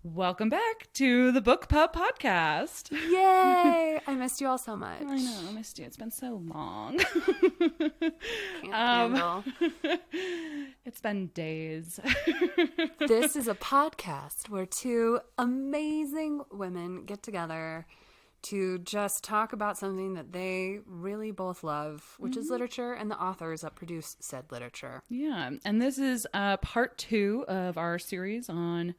Welcome back to the Book Pub Podcast. Yay! I missed you all so much. I know, I missed you. It's been so long. Can't handle. It's been days. This is a podcast where two amazing women get together to just talk about something that they really both love, which is literature and the authors that produce said literature. Yeah, and this is part 2 of our series on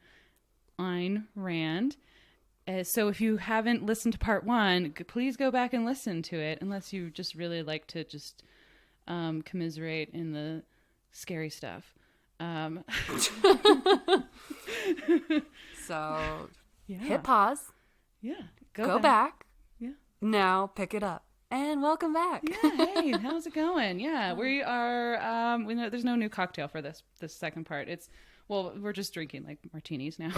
Ayn Rand. So if you haven't listened to part 1, please go back and listen to it, unless you just really like to just commiserate in the scary stuff. So Yeah. hit pause, Yeah. go back, Yeah. now pick it up, and welcome back. Yeah, hey, how's it going? Yeah, we are, we know there's no new cocktail for this second part. We're just drinking like martinis now.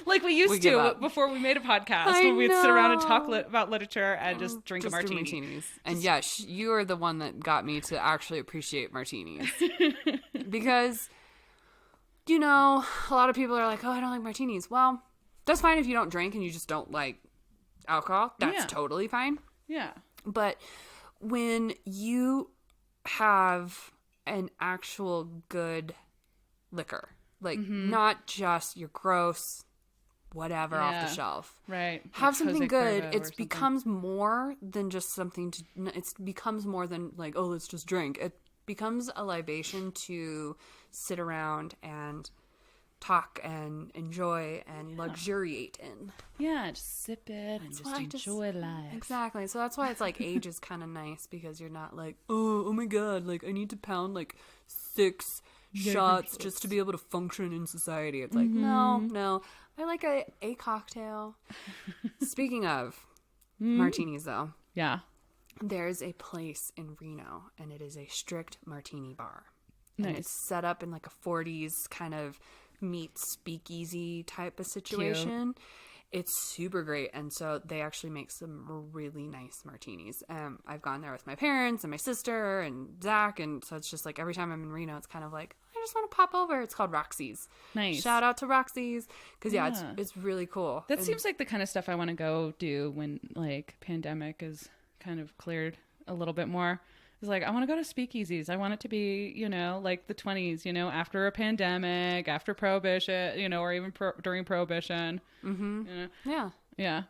Like we used give to up. before we made a podcast, I when we'd sit around and talk know. about literature and just drink a Just do martini. martinis. And yes, you are the one that got me to actually appreciate martinis. Because, you know, a lot of people are like, oh, I don't like martinis. Well, that's fine if you don't drink and you just don't like alcohol. That's Yeah. totally fine. Yeah. But when you have an actual good liquor, like not just your gross whatever off Yeah. the shelf, Right. have Like something Jose good, Cuervo or it something. becomes more than just something to, it becomes more than like, oh, let's just drink. It becomes a libation to sit around and talk and enjoy and luxuriate in. Yeah, just sip it and just why I enjoy life. Exactly. So that's why it's like age is kind of nice, because you're not like, oh my God, like I need to pound like 6 shots just to be able to function in society. It's like, no. I like a cocktail. Speaking of martinis, though, Yeah. there's a place in Reno, and it is a strict martini bar. And Nice. it's set up in like a 40s kind of meet speakeasy type of situation. It's super great. And so they actually make some really nice martinis. I've gone there with my parents and my sister and Zach. And so it's just like every time I'm in Reno, it's kind of like, I just want to pop over. It's called Roxy's. Nice. Shout out to Roxy's. Because Yeah. it's really cool. That And seems like the kind of stuff I want to go do when like pandemic is kind of cleared a little bit more. It's like, I want to go to speakeasies. I want it to be, you know, like the 20s, you know, after a pandemic, after prohibition, you know, or even during prohibition. Mm-hmm. You know? Yeah. Yeah.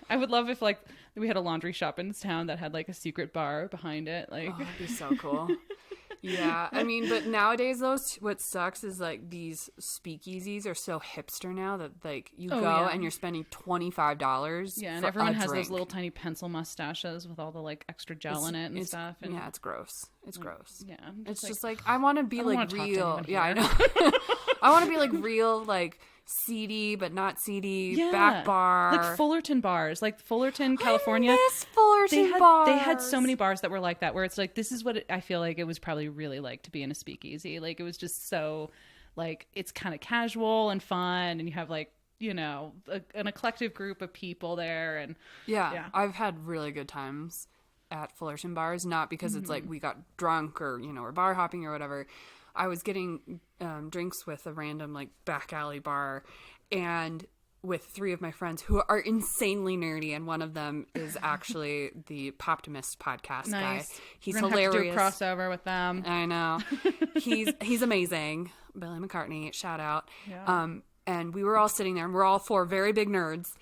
I would love if like we had a laundry shop in this town that had like a secret bar behind it. Like, Oh, that'd be so cool. Yeah, I mean, but nowadays, though, what sucks is like these speakeasies are so hipster now that like you go yeah. and you're spending $25. yeah. And for everyone a has drink. those little tiny pencil mustaches with all the like extra gel in it and It's- stuff. And yeah, it's gross. It's gross. yeah. It's just like I want to be I don't like wanna talk to real. anyone Yeah, I here. know. I want to be like real, like seedy but not seedy. Yeah. Back bar. Like Fullerton bars, like Fullerton, California. I miss Fullerton bars. They had so many bars that were like that, where it's like, this is what I feel like it was probably really like to be in a speakeasy. Like it was just so like, it's kind of casual and fun, and you have like, you know, an eclectic group of people there. And Yeah, I've had really good times at Fullerton bars, not because it's like we got drunk or, you know, we're bar hopping or whatever. I was getting drinks with a random like back alley bar, and with 3 of my friends who are insanely nerdy, and one of them is actually the Poptimist podcast guy. He's We're gonna hilarious. have to do a crossover with them. I know. He's amazing. Billy McCartney, shout out. Yeah. And we were all sitting there, and we're all 4 very big nerds,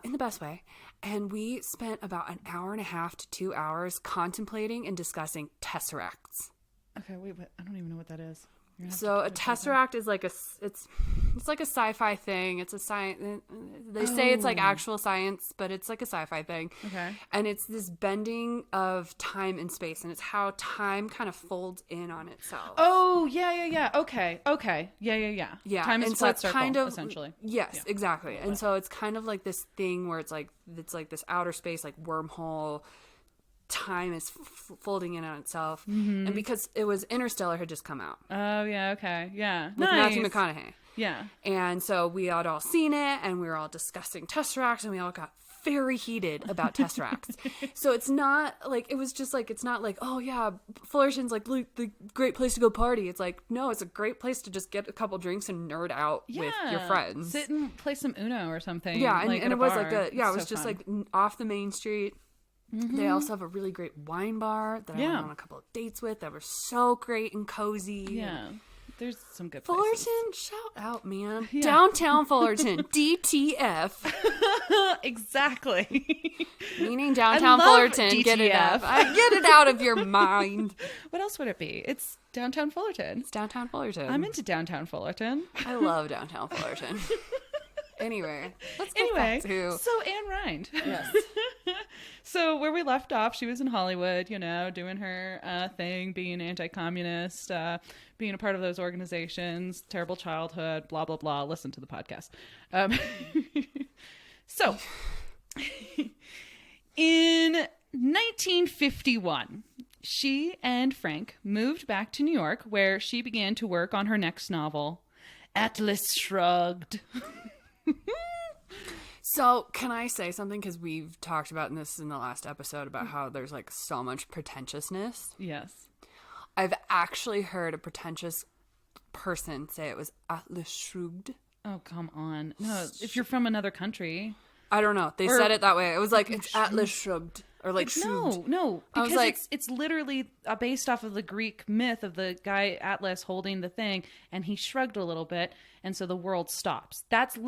in the best way. And we spent about an hour and a half to 2 hours contemplating and discussing tesseracts. Okay, wait, but I don't even know what that is. You're gonna have So to a tesseract is like it's like a sci-fi thing. It's a science. They say it's like actual science, but it's like a sci-fi thing. Okay. And it's this bending of time and space, and it's how time kind of folds in on itself. Oh, yeah. Okay. Yeah. Yeah, Time is and a so flat it's circle, kind of essentially. Yes, Yeah. exactly. And so it's kind of like this thing where it's like this outer space, like wormhole. Time is folding in on itself, and because it was Interstellar had just come out Oh, yeah. Okay. Yeah. with Matthew McConaughey, Yeah. and so we had all seen it, and we were all discussing tesseracts, and we all got very heated about Tesseracts. So it's not like, it was just like, it's not like, oh yeah, Fullerton's like the great place to go party. It's like, no, it's a great place to just get a couple drinks and nerd out with your friends. Sit and play some Uno or something. Yeah, like, and at it was bar. like it was So just fun. like off the main street. They also have a really great wine bar that I went on a couple of dates with that were so great and cozy. Yeah. There's some good places. Fullerton, shout out, man. Downtown Fullerton, DTF. Exactly. Meaning downtown love Fullerton. Get it DTF. out. Get it out of your mind. What else would it be? It's downtown Fullerton. It's downtown Fullerton. I'm into downtown Fullerton. I love downtown Fullerton. Anyway, let's get back to... So Ayn Rand. Yes. So where we left off, she was in Hollywood, doing her thing, being anti-communist, being a part of those organizations, terrible childhood, blah, blah, blah. Listen to the podcast. So in 1951, she and Frank moved back to New York, where she began to work on her next novel, Atlas Shrugged. So, can I say something? Because we've talked about this in the last episode about how there's like so much pretentiousness. Yes. I've actually heard a pretentious person say it was Atlas Shrugged. Oh, come on. No, if you're from another country. I don't know. They said it that way. It was like, it's Atlas Shrugged. Or like shrugged. No. I Because was like, it's literally based off of the Greek myth of the guy Atlas holding the thing, and he shrugged a little bit, and so the world stops. That's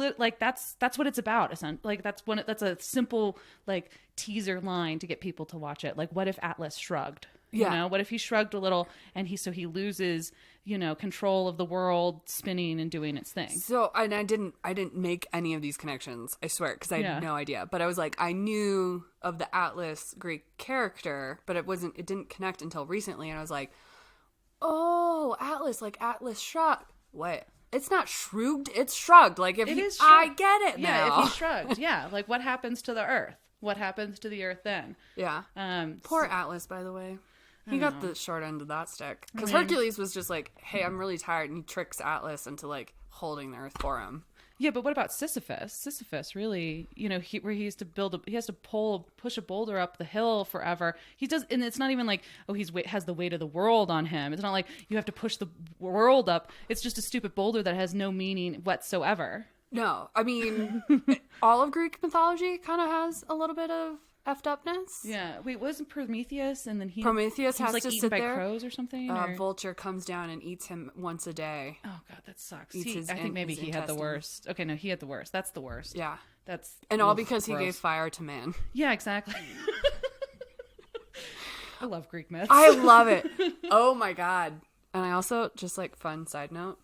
that's what it's about. Like that's a simple like teaser line to get people to watch it. Like, what if Atlas shrugged? Yeah. What if he shrugged a little and he loses, control of the world spinning and doing its thing. So, and I didn't make any of these connections, I swear, because I had no idea. But I was like, I knew of the Atlas Greek character, but it didn't connect until recently. And I was like, oh, Atlas, like Atlas Shrugged. What? It's not shrugged, it's shrugged. Like, I get it now. Yeah, if he shrugged. Yeah, like what happens to the earth? What happens to the earth then? Yeah. Poor Atlas, by the way. He got the short end of that stick. Because Hercules was just like, hey, I'm really tired. And he tricks Atlas into like holding the earth for him. Yeah, but what about Sisyphus? Sisyphus really, where he has to push a boulder up the hill forever. He does, and it's not even like, oh, has the weight of the world on him. It's not like you have to push the world up. It's just a stupid boulder that has no meaning whatsoever. No, I mean, all of Greek mythology kind of has a little bit of effed upness. Yeah. Wait, wasn't Prometheus and then Prometheus has like to eaten sit by there. Crows or something? Vulture comes down and eats him once a day. Oh god, that sucks. Eats I think maybe his he had the intestines. worst. Okay, no, he had the worst. That's the worst. Yeah. And all because gross. he gave fire to man. Yeah, exactly. I love Greek myths. I love it. Oh my god. And I also, just like fun side note,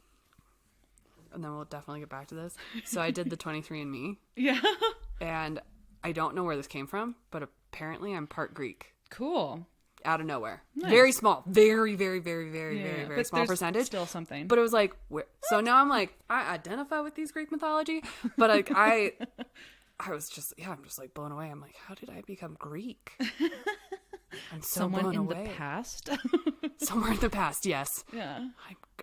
and then we'll definitely get back to this. So I did the 23andMe. Yeah. And I don't know where this came from, but apparently I'm part Greek. Cool. Out of nowhere. Nice. Very small. Very, very, very, very, very, very but small there's percentage. Still something. But it was like, so now I'm like, I identify with these Greek mythology, but like I was just, I'm just like blown away. I'm like, how did I become Greek? I'm so Someone blown in away. the past. Somewhere in the past, yes. Yeah.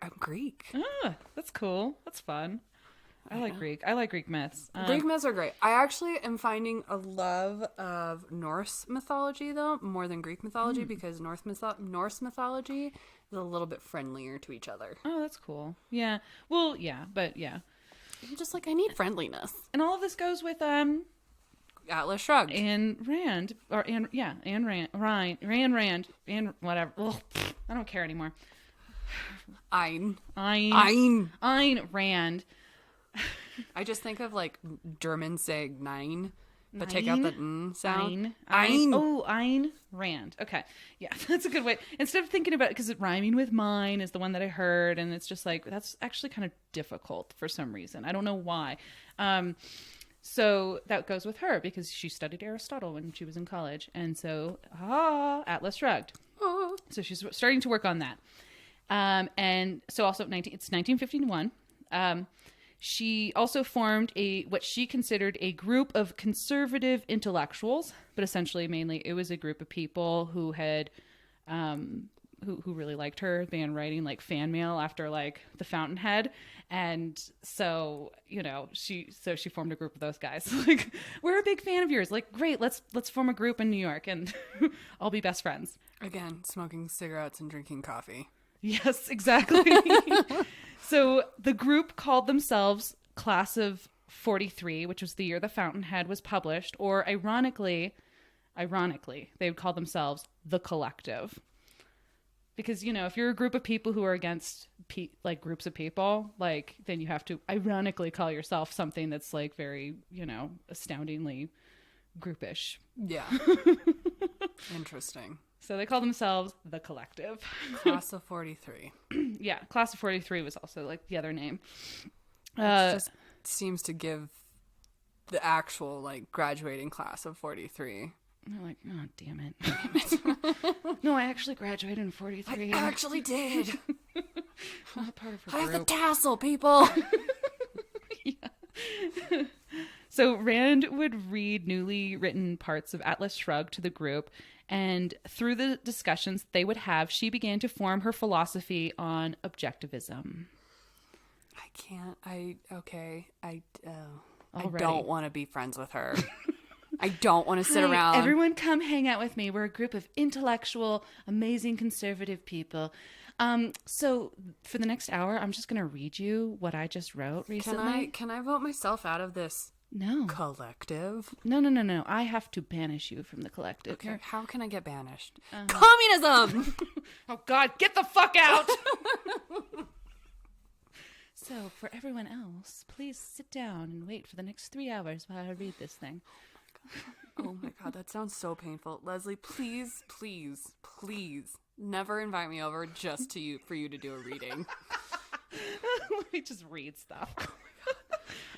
I'm Greek. Ah, that's cool. That's fun. I like Greek. I like Greek myths. Greek myths are great. I actually am finding a love of Norse mythology, though, more than Greek mythology, because Norse mythology is a little bit friendlier to each other. Oh, that's cool. Yeah. Well, yeah, but yeah. I'm just like, I need friendliness. And all of this goes with Atlas Shrugged. Ayn Rand, or Ayn Rand, and whatever. Ugh, I don't care anymore. Ayn Rand. I just think of like German saying nine, but take out the n sound. Ayn. Oh, Ayn Rand. Okay. Yeah, that's a good way. Instead of thinking about it, because rhyming with mine is the one that I heard, and it's just like, that's actually kind of difficult for some reason. I don't know why. So that goes with her, because she studied Aristotle when she was in college. And so, Atlas Shrugged. Oh. So she's starting to work on that. And so also it's 1951. She also formed what she considered a group of conservative intellectuals, but essentially mainly it was a group of people who had who really liked her, began writing like fan mail after like the Fountainhead. And so, she formed a group of those guys. Like, we're a big fan of yours. Like, great, let's form a group in New York and all be best friends. Again, smoking cigarettes and drinking coffee. Yes, exactly. So the group called themselves Class of 43, which was the year the Fountainhead was published, or ironically, they would call themselves the Collective. Because, if you're a group of people who are against like groups of people, like, then you have to ironically call yourself something that's like very, astoundingly groupish. Yeah. Interesting. So they call themselves the Collective. Class of 43. Yeah, Class of 43 was also like the other name. It just seems to give the actual like graduating class of 43. And they're like, oh, damn it. No, I actually graduated in 43. I actually did. I'm not part of her I have group. the tassel, people. Yeah. So Rand would read newly written parts of Atlas Shrugged to the group, and through the discussions they would have, she began to form her philosophy on Objectivism. I don't want to be friends with her. I don't want to sit around. Everyone come hang out with me. We're a group of intellectual, amazing conservative people. So for the next hour, I'm just going to read you what I just wrote recently. Can I vote myself out of this No. collective? No. I have to banish you from the collective. Okay, how can I get banished? Um, Communism! Oh, God, get the fuck out! So, for everyone else, please sit down and wait for the next 3 hours while I read this thing. Oh my God, that sounds so painful. Leslie, please never invite me over just for you to do a reading. Let me just read stuff.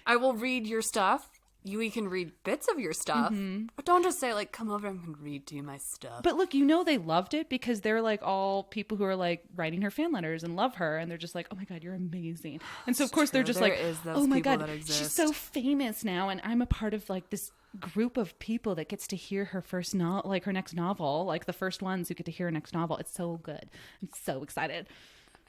I will read your stuff. We can read bits of your stuff, but don't just say like, come over and can read to you my stuff. But look, they loved it because they're like all people who are like writing her fan letters and love her, and they're just like, oh my God, you're amazing. And so of course they're just There like, is those oh my people God, that exist. she's so famous now, and I'm a part of like this group of people that gets to hear her first like her next novel, like the first ones who get to hear her next novel. It's so good. I'm so excited.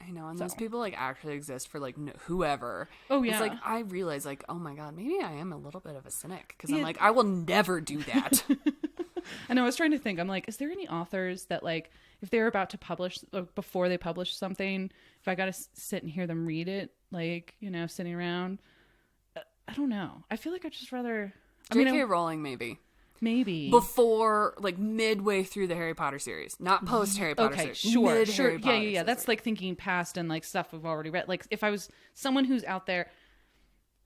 I know, and those people like actually exist for like whoever. Oh yeah, it's like I realize like, oh my God, maybe I am a little bit of a cynic because I'm like, I will never do that. And I was trying to think, I'm like, is there any authors that like if they're about to publish or before they publish something, if I got to sit and hear them read it, like sitting around, I don't know. I feel like I'd just rather. J.K. Rowling maybe before like midway through the Harry Potter series, not post Harry Potter series. Sure. Harry Potter Yeah. That's like thinking past and like stuff we've already read. Like if I was someone who's out there,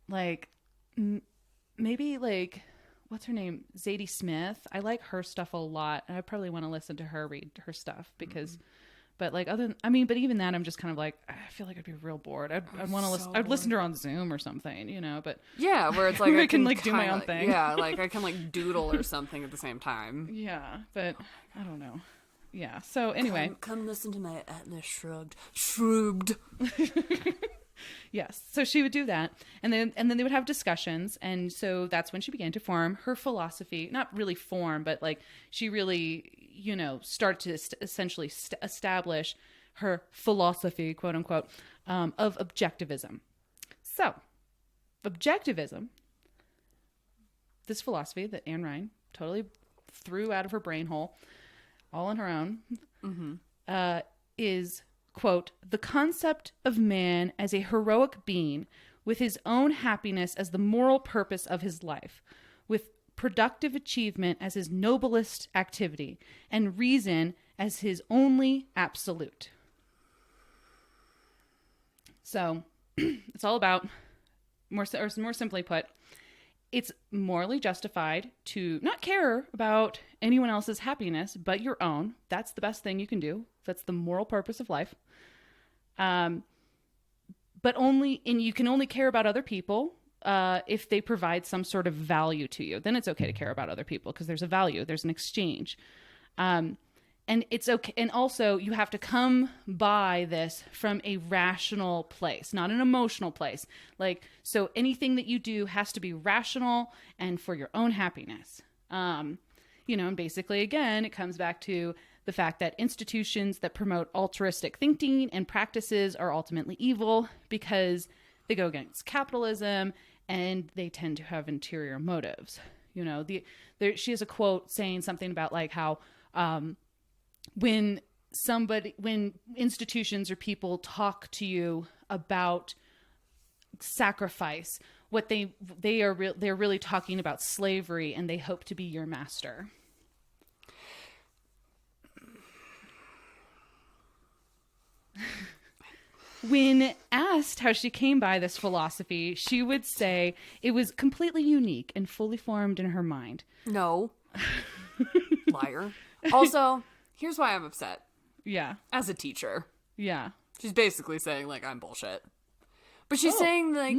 like maybe like what's her name, Zadie Smith. I like her stuff a lot, and I probably want to listen to her read her stuff because. But like but even that, I'm just kind of like, I feel like I'd be real bored. I'd want to listen. I'd listen to her on Zoom or something, But yeah, where it's like I can like do my own thing. Yeah, like I can like doodle or something at the same time. Yeah, but I don't know. Yeah. So anyway, come listen to my Atlas Shrugged. Yes. So she would do that, and then they would have discussions, and so that's when she began to form her philosophy. Not really form, but like she really, start to essentially establish her philosophy, quote unquote, of objectivism. So, objectivism, this philosophy that Ayn Rand totally threw out of her brain hole, all on her own, is, quote, the concept of man as a heroic being with his own happiness as the moral purpose of his life, with productive achievement as his noblest activity, and reason as his only absolute. So it's all about, more simply put, it's morally justified to not care about anyone else's happiness but your own. That's the best thing you can do. That's the moral purpose of life. But you can only care about other people if they provide some sort of value to you. Then it's okay to care about other people because there's a value, there's an exchange. And it's okay. And also you have to come by this from a rational place, not an emotional place. So anything that you do has to be rational and for your own happiness. And basically, again, it comes back to the fact that institutions that promote altruistic thinking and practices are ultimately evil because they go against capitalism and they tend to have interior motives. You know, she has a quote saying something about like how when institutions or people talk to you about sacrifice, what they're really talking about slavery, and they hope to be your master. When asked how she came by this philosophy, she would say it was completely unique and fully formed in her mind. No. Liar. Also, here's why I'm upset. Yeah. As a teacher. Yeah. She's basically saying, like, I'm bullshit. But she's saying, like,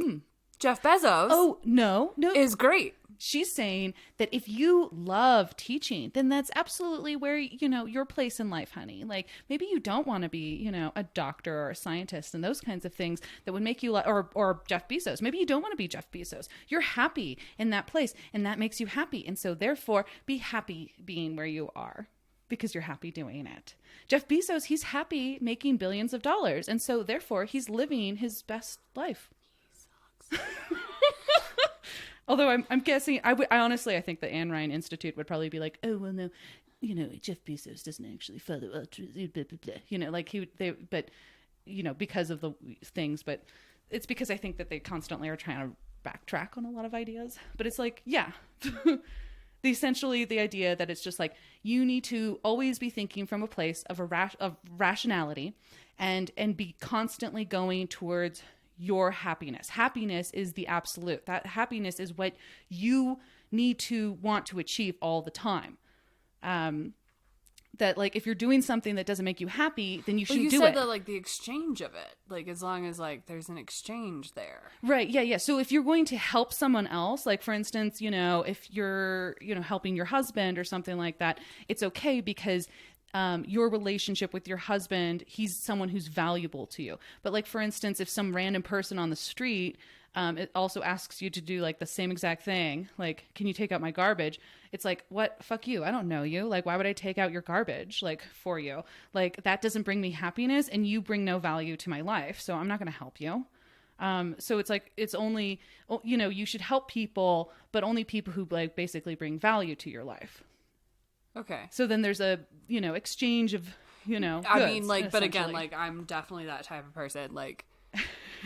Jeff Bezos no. is great. She's saying that if you love teaching, then that's absolutely where, you know, your place in life, honey. Like, maybe you don't want to be, you know, a doctor or a scientist and those kinds of things that would make you or Jeff Bezos. Maybe you don't want to be Jeff Bezos. You're happy in that place and that makes you happy. And so therefore be happy being where you are because you're happy doing it. Jeff Bezos, he's happy making billions of dollars. And so therefore he's living his best life. He sucks. Although I'm guessing, I honestly, I think the Ayn Rand Institute would probably be like, oh, well, no, you know, Jeff Bezos doesn't actually follow altruism, blah, blah, blah. You know, like but, you know, because of the things, but it's because I think that they constantly are trying to backtrack on a lot of ideas. But it's like, yeah, essentially the idea that it's just like, you need to always be thinking from a place of rationality and be constantly going towards your happiness. Happiness is the absolute. That happiness is what you need to want to achieve all the time. That like if you're doing something that doesn't make you happy, then you shouldn't do it. You said that like the exchange of it, like as long as like there's an exchange there. Right. Yeah. So if you're going to help someone else, like for instance, you know, if you're, you know, helping your husband or something like that, it's okay because your relationship with your husband, he's someone who's valuable to you. But like, for instance, if some random person on the street, it also asks you to do like the same exact thing. Like, can you take out my garbage? It's like, what? Fuck you. I don't know you. Like, why would I take out your garbage? Like for you, like that doesn't bring me happiness and you bring no value to my life. So I'm not going to help you. So it's like, it's only, you know, you should help people, but only people who like basically bring value to your life. Okay. So then there's a, you know, exchange of, you know, I mean, like, but again, like, I'm definitely that type of person. Like,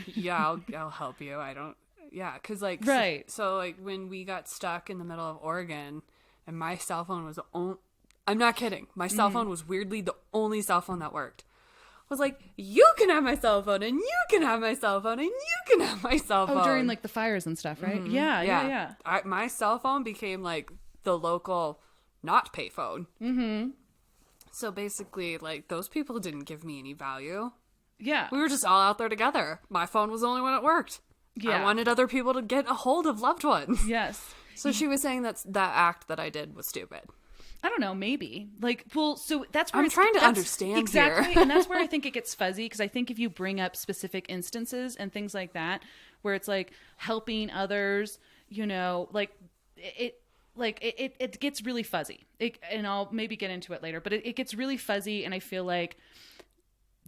yeah, I'll help you. I don't, yeah, because, like, right. So, like, when we got stuck in the middle of Oregon and my cell phone was, I'm not kidding. My cell phone was weirdly the only cell phone that worked. I was like, you can have my cell phone and you can have my cell phone and you can have my cell phone. Oh, during, like, the fires and stuff, right? Mm-hmm. Yeah. My cell phone became, like, the local not pay phone. Mm-hmm. So basically, like, those people didn't give me any value. Yeah. We were just all out there together. My phone was the only one that worked. Yeah. I wanted other people to get a hold of loved ones. Yes. So she was saying that act that I did was stupid. I don't know, maybe. Like, well, so that's where I'm trying to understand exactly, here. And that's where I think it gets fuzzy, because I think if you bring up specific instances and things like that, where it's like helping others, you know, like it gets really fuzzy. And I'll maybe get into it later, but it gets really fuzzy, and I feel like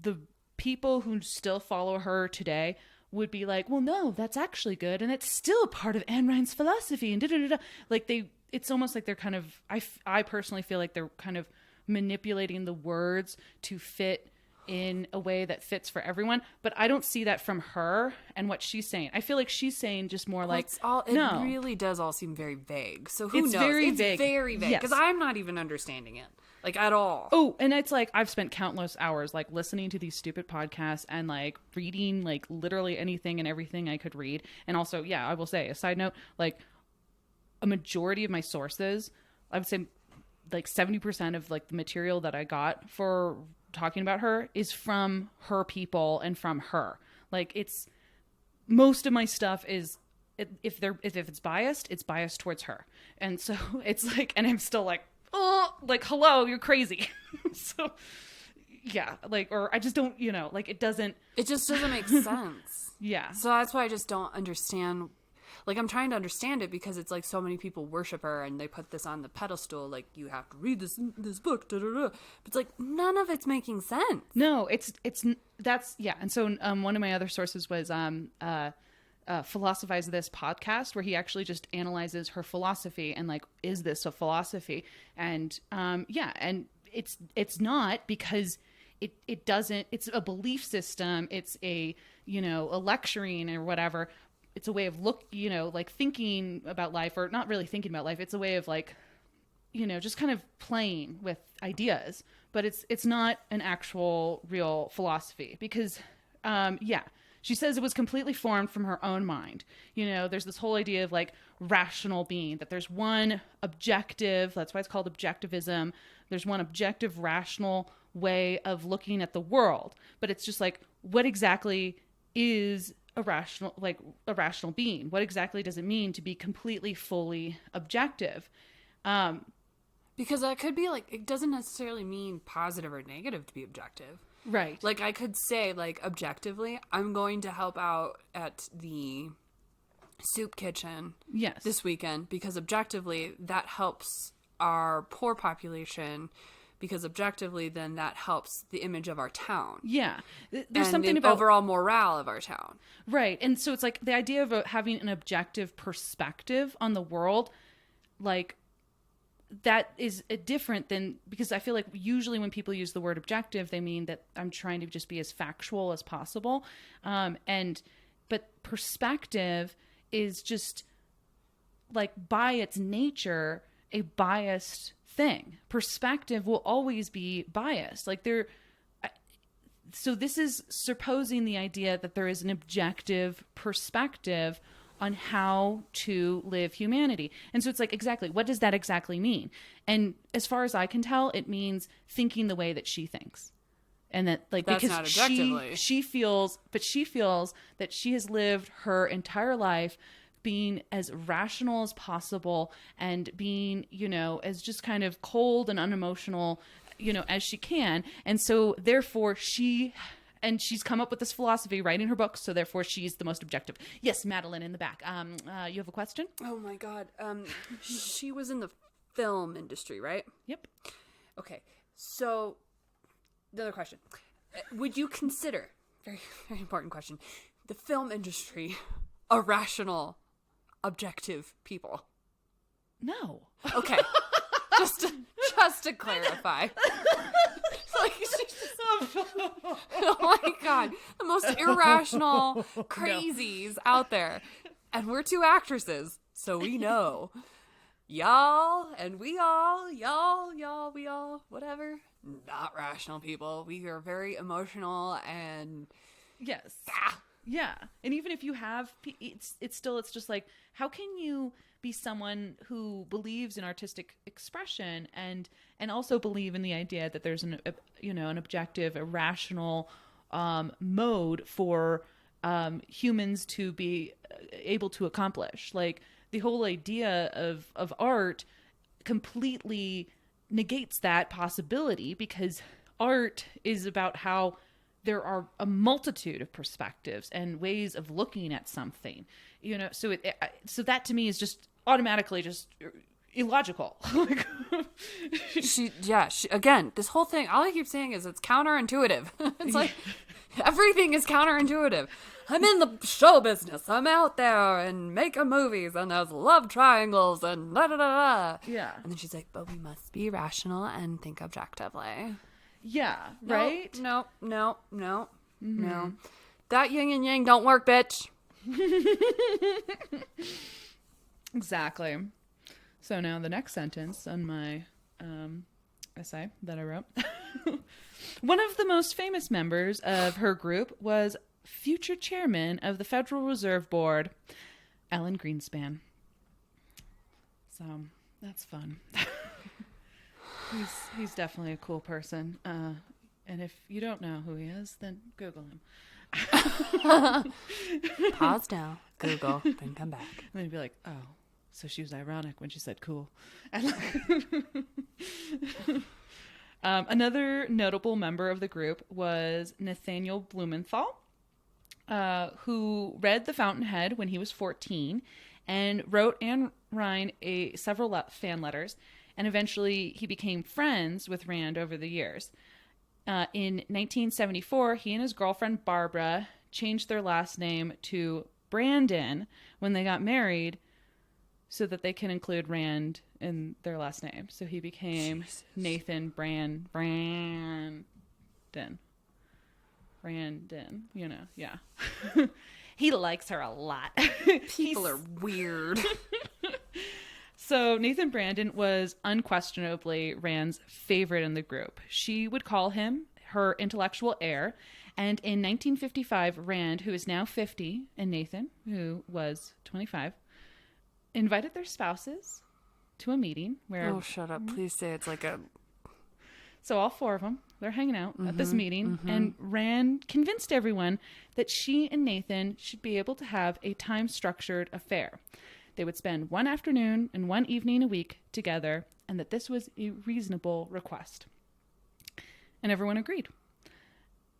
the people who still follow her today would be like, well, no, that's actually good, and it's still a part of Ayn Rand's philosophy, and da-da-da-da. Like it's almost like they're kind of, I personally feel like they're kind of manipulating the words to fit in a way that fits for everyone, but I don't see that from her and what she's saying. I feel like she's saying just more like, it really does all seem very vague. So who knows? It's very vague because I'm not even understanding it, like, at all. Oh, and it's like I've spent countless hours like listening to these stupid podcasts and like reading like literally anything and everything I could read. And also, yeah, I will say a side note, like a majority of my sources, I would say like 70% of like the material that I got for talking about her is from her people and from her. Like, it's most of my stuff is, if it's biased, it's biased towards her. And so it's like, and I'm still like, oh, like, hello, you're crazy. So yeah, like, or I just don't, you know, like, it just doesn't make sense. Yeah. So that's why I just don't understand. Like, I'm trying to understand it because it's like so many people worship her and they put this on the pedestal, like, you have to read this book, da, da, da. But it's like, none of it's making sense. No, that's, yeah. And so one of my other sources was Philosophize This podcast, where he actually just analyzes her philosophy and like, is this a philosophy? And and it's not, because it doesn't, it's a belief system. It's a lecturing or whatever. It's a way of like thinking about life, or not really thinking about life. It's a way of like, just kind of playing with ideas, but it's not an actual real philosophy, because, she says it was completely formed from her own mind. There's this whole idea of like rational being, that there's one objective, that's why it's called objectivism. There's one objective, rational way of looking at the world. But it's just like, what exactly is a rational being? What exactly does it mean to be completely, fully objective? Because that could be like, it doesn't necessarily mean positive or negative to be objective. Right. Like, I could say, like, objectively, I'm going to help out at the soup kitchen this weekend, because objectively that helps our poor population, because objectively then that helps the image of our town. Yeah. There's and something the about overall morale of our town. Right. And so it's like the idea of having an objective perspective on the world, like, that is different than, because I feel like usually when people use the word objective, they mean that I'm trying to just be as factual as possible. But perspective is just, like, by its nature, a biased thing. Perspective will always be biased. Like, so this is supposing the idea that there is an objective perspective on how to live humanity. And so it's like, exactly, what does that exactly mean? And as far as I can tell, it means thinking the way that she thinks. And that, like, that's because not objectively. she feels that she has lived her entire life being as rational as possible, and being, as just kind of cold and unemotional, as she can. And so therefore she's come up with this philosophy writing her books, so therefore she's the most objective. Yes, Madeline in the back. You have a question? Oh my God. She was in the film industry, right? Yep. Okay. So, another question. Would you consider, very, very important question, the film industry a rational, objective people? No. Okay. just to clarify. Like, oh my God, the most irrational crazies out there. And we're two actresses, so we know. Y'all, and we all, we all, whatever. Not rational people. We are very emotional and... Yes. Yeah. And even if you have, it's just like, how can you be someone who believes in artistic expression and also believe in the idea that there's an objective, a rational mode for humans to be able to accomplish? Like, the whole idea of art completely negates that possibility, because art is about how there are a multitude of perspectives and ways of looking at something, so that to me is just automatically just illogical. Again, this whole thing, all I keep saying is it's counterintuitive. It's like everything is counterintuitive. I'm in the show business. I'm out there and making movies, and there's love triangles and da da da da. Yeah. And then she's like, but we must be rational and think objectively. Yeah, right? No. That yin and yang don't work, bitch. Exactly. So now the next sentence on my essay that I wrote. One of the most famous members of her group was future chairman of the Federal Reserve Board, Alan Greenspan. So that's fun. He's definitely a cool person. And if you don't know who he is, then Google him. Pause now, Google, then come back. And then you'd be like, oh, so she was ironic when she said cool. Another notable member of the group was Nathaniel Blumenthal, who read The Fountainhead when he was 14 and wrote Ayn Rand several fan letters, and eventually he became friends with Rand over the years. In 1974, he and his girlfriend Barbara changed their last name to Brandon when they got married so that they can include Rand in their last name. So he became Nathan Brandon, you know, yeah. He likes her a lot. People are weird. So Nathan Brandon was unquestionably Rand's favorite in the group. She would call him her intellectual heir. And in 1955, Rand, who is now 50, and Nathan, who was 25, invited their spouses to a meeting where... Oh, shut up. Please say it's like a... So all four of them, they're hanging out at this meeting, and Rand convinced everyone that she and Nathan should be able to have a time-structured affair. They would spend one afternoon and one evening a week together, and that this was a reasonable request. And everyone agreed.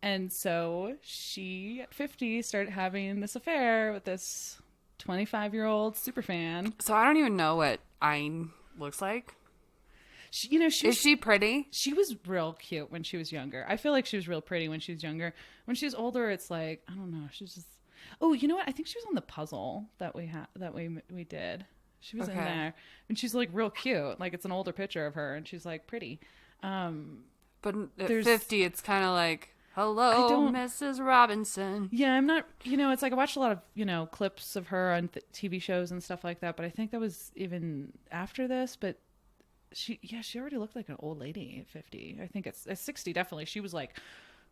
And so she, at 50, started having this affair with this 25-year-old superfan. So I don't even know what Ayn looks like. Is she pretty? She was real cute when she was younger. I feel like she was real pretty when she was younger. When she was older, it's like, I don't know. She's just... Oh, you know what? I think she was on the puzzle that we did. She was in there. And she's like real cute. Like it's an older picture of her and she's like pretty. But at 50, it's kind of like, hello, Mrs. Robinson. Yeah, I'm not, it's like I watched a lot of, clips of her on TV shows and stuff like that. But I think that was even after this. But she already looked like an old lady at 50. I think at 60, definitely. She was like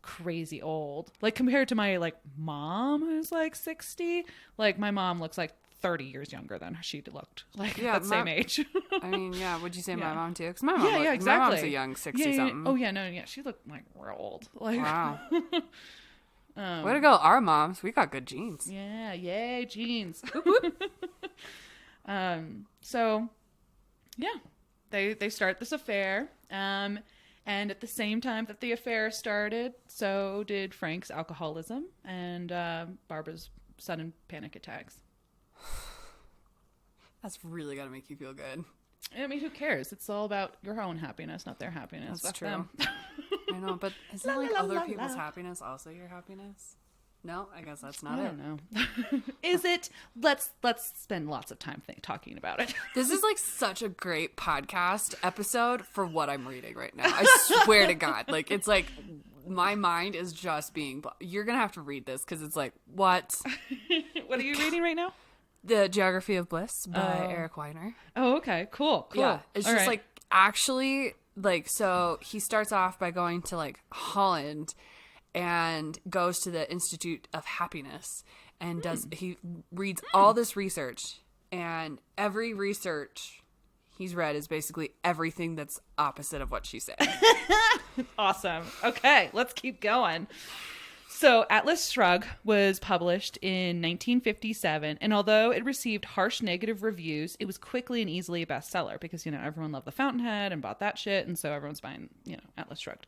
crazy old. Like compared to my like mom who's like 60. Like my mom looks like 30 years younger than she looked. Like that same age. I mean, yeah. Would you say my mom too? Because my mom, exactly. My mom's a young 60 something. Oh yeah, no, yeah. She looked like real old. Like, wow. Way to go, our moms. We got good genes. Yeah, yay, genes. So, yeah, they start this affair. And at the same time that the affair started, so did Frank's alcoholism and Barbara's sudden panic attacks. That's really got to make you feel good. I mean, who cares? It's all about your own happiness, not their happiness. That's true. Them. I know, but isn't like other people's happiness also your happiness? No, I guess that's not it. I don't know. Is it? Let's spend lots of time talking about it. This is like such a great podcast episode for what I'm reading right now. I swear to God. Like, it's like my mind is just being... You're going to have to read this because it's like, what? What are you reading right now? The Geography of Bliss by Eric Weiner. Oh, okay. Cool. Yeah, it's just like actually like, so he starts off by going to like Holland and goes to the Institute of Happiness and he reads all this research, and every research he's read is basically everything that's opposite of what she said. Awesome. Okay, let's keep going. So Atlas Shrugged was published in 1957, and although it received harsh negative reviews, it was quickly and easily a bestseller because, everyone loved the Fountainhead and bought that shit, and so everyone's buying, Atlas Shrugged.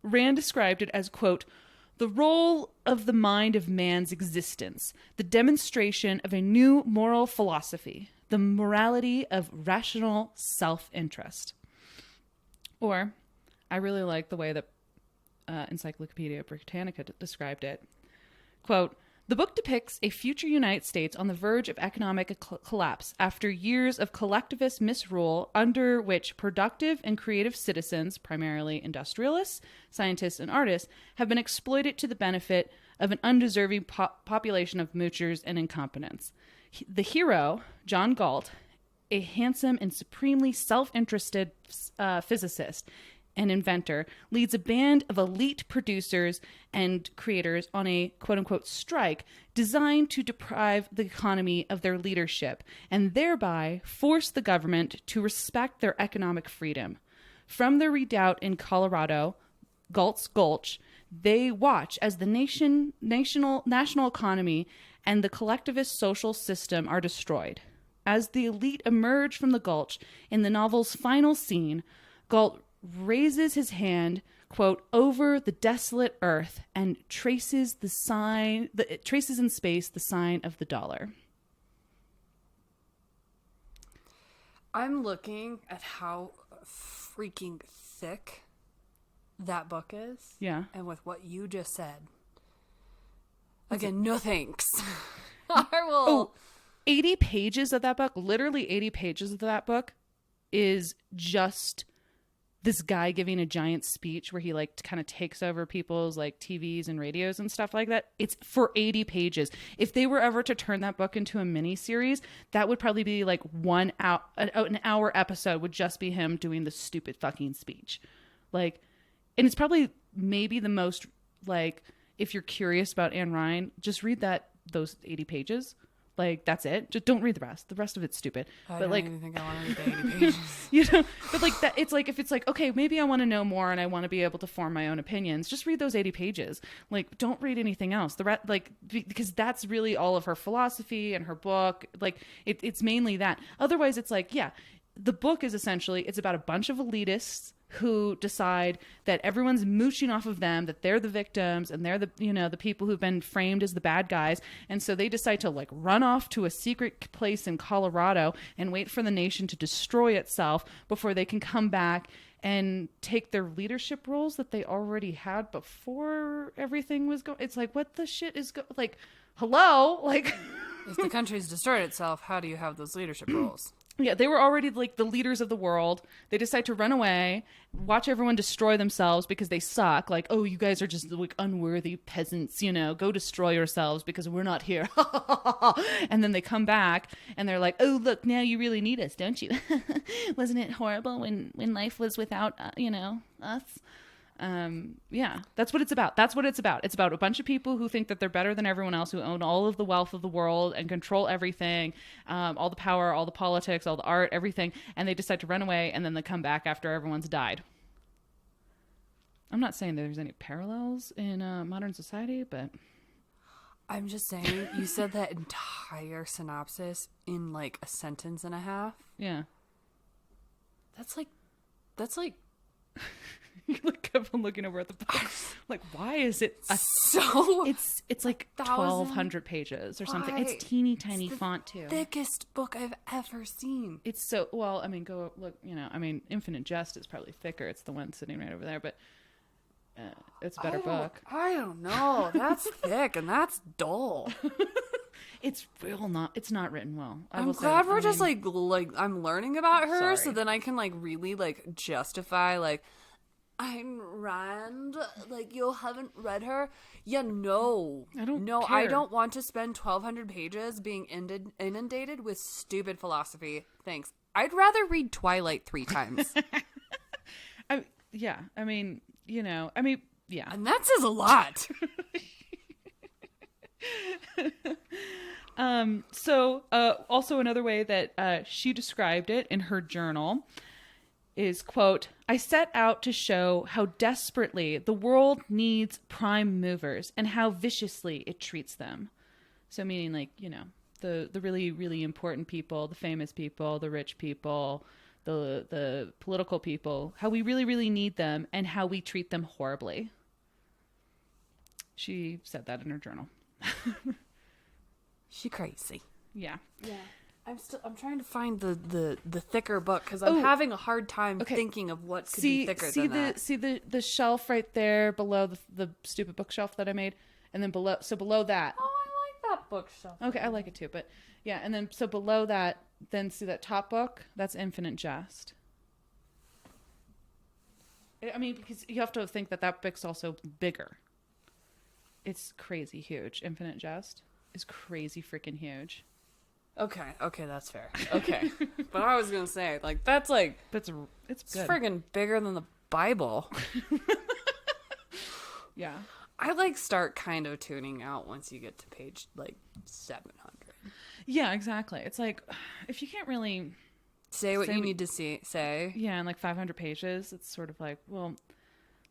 Rand described it as, quote, the role of the mind of man's existence, the demonstration of a new moral philosophy, the morality of rational self-interest. Or, I really like the way that Encyclopedia Britannica described it. Quote, the book depicts a future United States on the verge of economic collapse after years of collectivist misrule under which productive and creative citizens, primarily industrialists, scientists, and artists, have been exploited to the benefit of an undeserving population of moochers and incompetents. The hero, John Galt, a handsome and supremely self-interested physicist and inventor, leads a band of elite producers and creators on a quote-unquote strike designed to deprive the economy of their leadership and thereby force the government to respect their economic freedom. From their redoubt in Colorado, Galt's Gulch, they watch as the national economy and the collectivist social system are destroyed. As the elite emerge from the gulch in the novel's final scene, Galt raises his hand, quote, over the desolate earth and traces in space the sign of the dollar. I'm looking at how freaking thick that book is. Yeah. And with what you just said. Again, no thanks. I will. Oh, 80 pages of that book, literally 80 pages of that book is just this guy giving a giant speech where he like kind of takes over people's like TVs and radios and stuff like that. It's for 80 pages. If they were ever to turn that book into a mini series, that would probably be like an hour episode would just be him doing the stupid fucking speech. Like, and it's probably maybe the most like, if you're curious about Ayn Rand, just read those 80 pages. Like, that's it. Just don't read the rest. The rest of it's stupid. I but don't like, even think I want to read the 80 pages. you know, but like that, it's like, if it's like, okay, maybe I want to know more and I want to be able to form my own opinions, just read those 80 pages. Like, don't read anything else. Because that's really all of her philosophy and her book. Like, it's mainly that. Otherwise, it's like, yeah, the book is essentially, it's about a bunch of elitists who decide that everyone's mooching off of them, that they're the victims and they're the, you know, the people who've been framed as the bad guys. And so they decide to like run off to a secret place in Colorado and wait for the nation to destroy itself before they can come back and take their leadership roles that they already had before everything was going. It's like, what the shit is like, hello? Like, if the country's destroyed itself, how do you have those leadership roles? Yeah, they were already like the leaders of the world. They decide to run away, watch everyone destroy themselves because they suck. Like, oh, you guys are just like unworthy peasants, you know, go destroy yourselves because we're not here. And then they come back and they're like, oh, look, now you really need us, don't you? Wasn't it horrible when life was without, you know, us? Yeah, that's what it's about. That's what it's about. It's about a bunch of people who think that they're better than everyone else, who own all of the wealth of the world and control everything, all the power, all the politics, all the art, everything. And they decide to run away and then they come back after everyone's died. I'm not saying that there's any parallels in modern society, but I'm just saying, you said that entire synopsis in like a sentence and a half. yeah. That's like You kept on looking over at the book. Like, why is it so? It's like 1,200 pages or something. It's teeny tiny font too. Thickest book I've ever seen. It's so, well, I mean, go look. You know, I mean, Infinite Jest is probably thicker. It's the one sitting right over there, but it's a better book. I don't know. That's thick and that's dull. It's it's not written well. I'm glad we're just like I'm learning about her, so then I can like really like justify like, Ayn Rand, like, you haven't read her? Yeah, no. I don't care. I don't want to spend 1,200 pages being inundated with stupid philosophy. Thanks. I'd rather read Twilight 3 times. Yeah. I mean, you know, yeah. And that says a lot. So also another way that she described it in her journal is, quote, I set out to show how desperately the world needs prime movers and how viciously it treats them. So meaning, like, you know, the really, really important people, the famous people, the rich people, the political people, how we really, really need them and how we treat them horribly. She said that in her journal. She crazy. Yeah. Yeah. I'm trying to find the thicker book because I'm having a hard time thinking of what could be thicker than that. See the shelf right there below the stupid bookshelf that I made, and then below that. Oh, I like that bookshelf. Okay, I like it too, but yeah, and then so below that, then see that top book? That's Infinite Jest. I mean, because you have to think that book's also bigger. It's crazy huge. Infinite Jest is crazy freaking huge. Okay, that's fair. Okay. But I was going to say, like, that's like... It's friggin' bigger than the Bible. Yeah. I, like, start kind of tuning out once you get to page, like, 700. Yeah, exactly. It's like, if you can't really... Say what you need to say. Yeah, in, like, 500 pages, it's sort of like, well,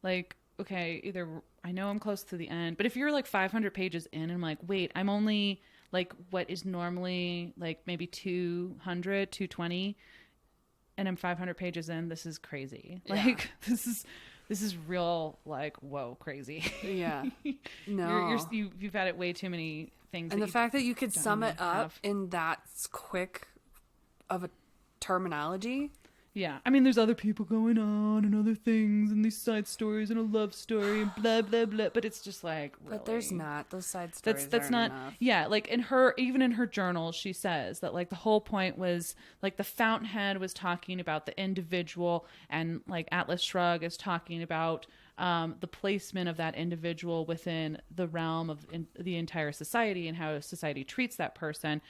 like, okay, either I know I'm close to the end, but if you're, like, 500 pages in, and I'm like, wait, I'm only... like what is normally like maybe 200, 220, and I'm 500 pages in. This is crazy. Like this is real. Like, whoa, crazy. Yeah. No, you've had it way too many things. And the fact that you could sum it up in that quick of a terminology. Yeah. I mean, there's other people going on and other things and these side stories and a love story and blah, blah, blah. But it's just like, really? But there's not. Those side stories That's aren't not enough. Yeah, like even in her journal she says that like the whole point was like the fountainhead was talking about the individual, and like Atlas Shrugged is talking about the placement of that individual within the realm of the entire society and how society treats that person.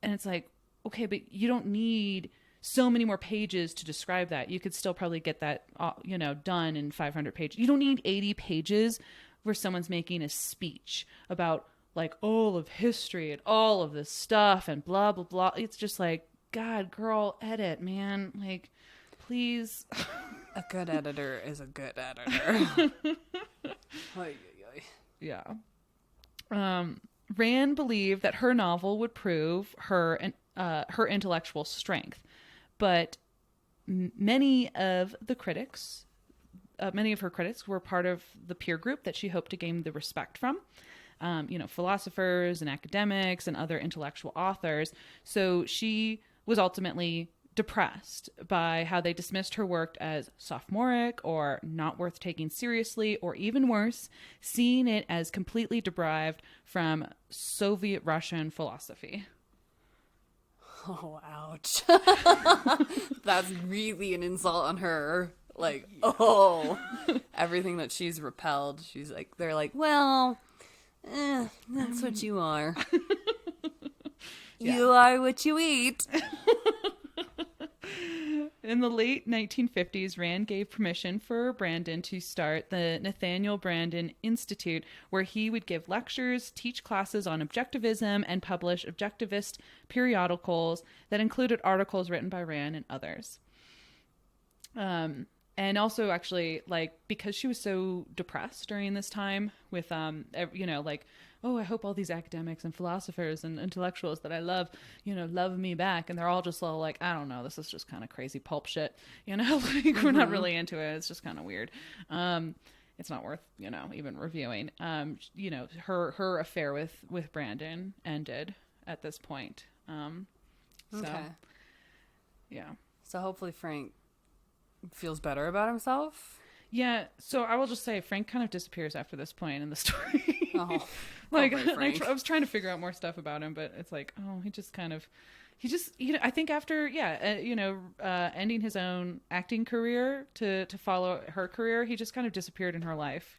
And it's like, okay, but you don't need so many more pages to describe that. You could still probably get that, done in 500 pages. You don't need 80 pages where someone's making a speech about like all of history and all of this stuff and blah, blah, blah. It's just like, God, girl, edit, man. Like, please. A good editor is a good editor. Yeah. Rand believed that her novel would prove her intellectual strength. But many of her critics were part of the peer group that she hoped to gain the respect from, philosophers and academics and other intellectual authors. So she was ultimately depressed by how they dismissed her work as sophomoric or not worth taking seriously, or even worse, seeing it as completely derived from Soviet Russian philosophy. Oh, ouch. That's really an insult on her. Like, everything that she's repelled. She's like, they're like, well, that's what you are. Yeah. You are what you eat. In the late 1950s, Rand gave permission for Brandon to start the Nathaniel Branden Institute, where he would give lectures, teach classes on objectivism, and publish objectivist periodicals that included articles written by Rand and others. And also, actually, like, because she was so depressed during this time with, I hope all these academics and philosophers and intellectuals that I love, love me back. And they're all just all like, I don't know, this is just kind of crazy pulp shit. We're not really into it. It's just kind of weird. It's not worth, even reviewing. Her affair with Brandon ended at this point. Okay. Yeah. So hopefully Frank feels better about himself. Yeah, so I will just say Frank kind of disappears after this point in the story. Oh, like Frank. I was trying to figure out more stuff about him, but it's like, I think after ending his own acting career to follow her career, he just kind of disappeared in her life,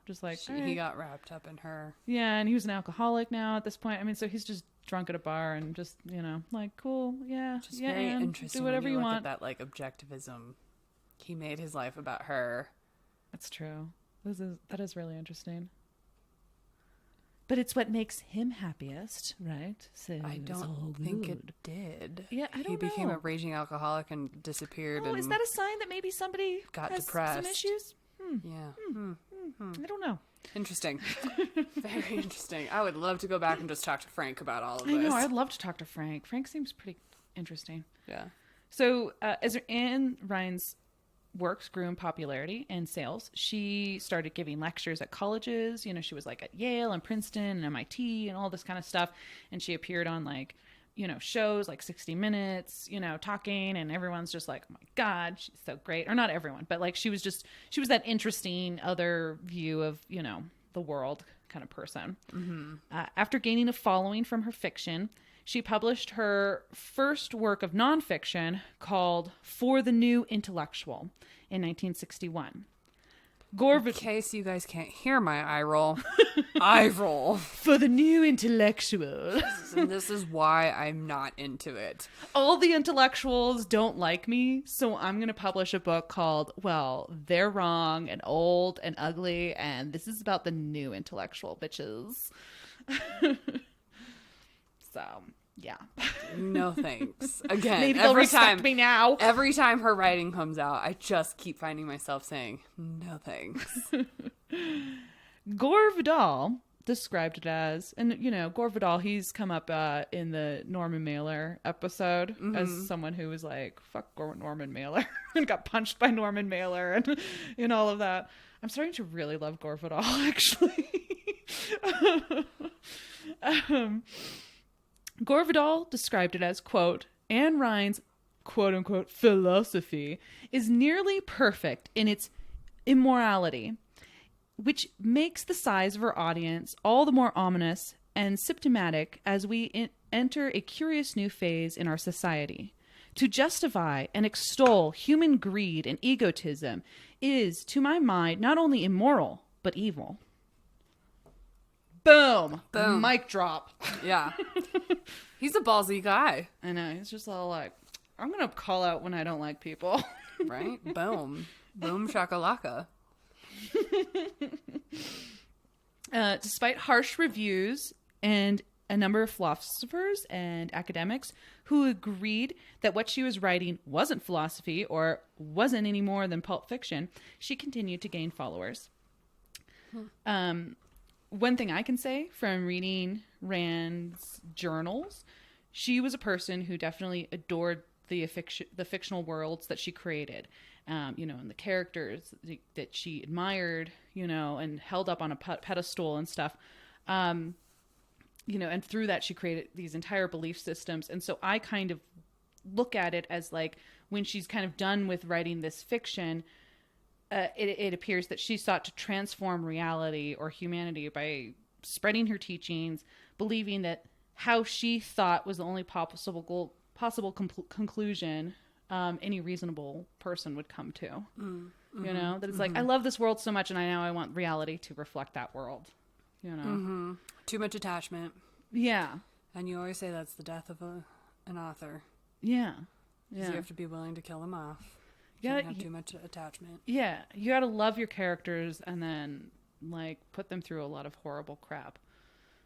just like he got wrapped up in her. Yeah, and he was an alcoholic now at this point. I mean, so he's just drunk at a bar and just like, cool, yeah, just yeah, very man, interesting. do whatever when you you look want. at that like objectivism. He made his life about her. That's true. That is really interesting. But it's what makes him happiest, right? So I don't think it did. Yeah, I don't know. He became a raging alcoholic and disappeared. Oh, is that a sign that maybe somebody got has depressed? Some issues? Yeah. I don't know. Interesting. Very interesting. I would love to go back and just talk to Frank about all of this. I know. I'd love to talk to Frank. Frank seems pretty interesting. Yeah. So as Ayn Rand's works grew in popularity and sales, she started giving lectures at colleges. She was like at Yale and Princeton and MIT and all this kind of stuff. And she appeared on like, shows like 60 Minutes, talking, and everyone's just like, oh my God, she's so great. Or not everyone, but like she was that interesting other view of, the world kind of person. Mm-hmm. After gaining a following from her fiction, she published her first work of nonfiction called For the New Intellectual in 1961. In case you guys can't hear my eye roll, eye roll. For the New Intellectual. And this is why I'm not into it. All the intellectuals don't like me, so I'm going to publish a book called, well, They're Wrong and Old and Ugly, and this is about the new intellectual, bitches. So, yeah. No thanks. Again, maybe they'll respect me now. Every time her writing comes out, I just keep finding myself saying, no thanks. Gore Vidal described it as, and Gore Vidal, he's come up in the Norman Mailer episode as someone who was like, fuck Norman Mailer, and got punched by Norman Mailer and all of that. I'm starting to really love Gore Vidal, actually. Gore Vidal described it as, quote, Ayn Rand's, quote-unquote philosophy is nearly perfect in its immorality, which makes the size of her audience all the more ominous and symptomatic as we enter a curious new phase in our society. To justify and extol human greed and egotism is, to my mind, not only immoral, but evil. Boom! Boom. Mic drop. Yeah. He's a ballsy guy. I know. He's just all like, I'm going to call out when I don't like people. Right? Boom. Boom shakalaka. Despite harsh reviews and a number of philosophers and academics who agreed that what she was writing wasn't philosophy or wasn't any more than pulp fiction, she continued to gain followers. One thing I can say from reading Rand's journals, she was a person who definitely adored the fictional worlds that she created, and the characters that she admired, and held up on a pedestal and stuff. And through that she created these entire belief systems. And so I kind of look at it as like when she's kind of done with writing this fiction, it appears that she sought to transform reality or humanity by spreading her teachings, believing that how she thought was the only possible conclusion any reasonable person would come to. Mm-hmm. That it's like, I love this world so much and I want reality to reflect that world. Mm-hmm. Too much attachment. Yeah. And you always say that's the death of an author. Yeah. Because you have to be willing to kill them off. You can't have too much attachment. Yeah. You gotta love your characters and then, put them through a lot of horrible crap.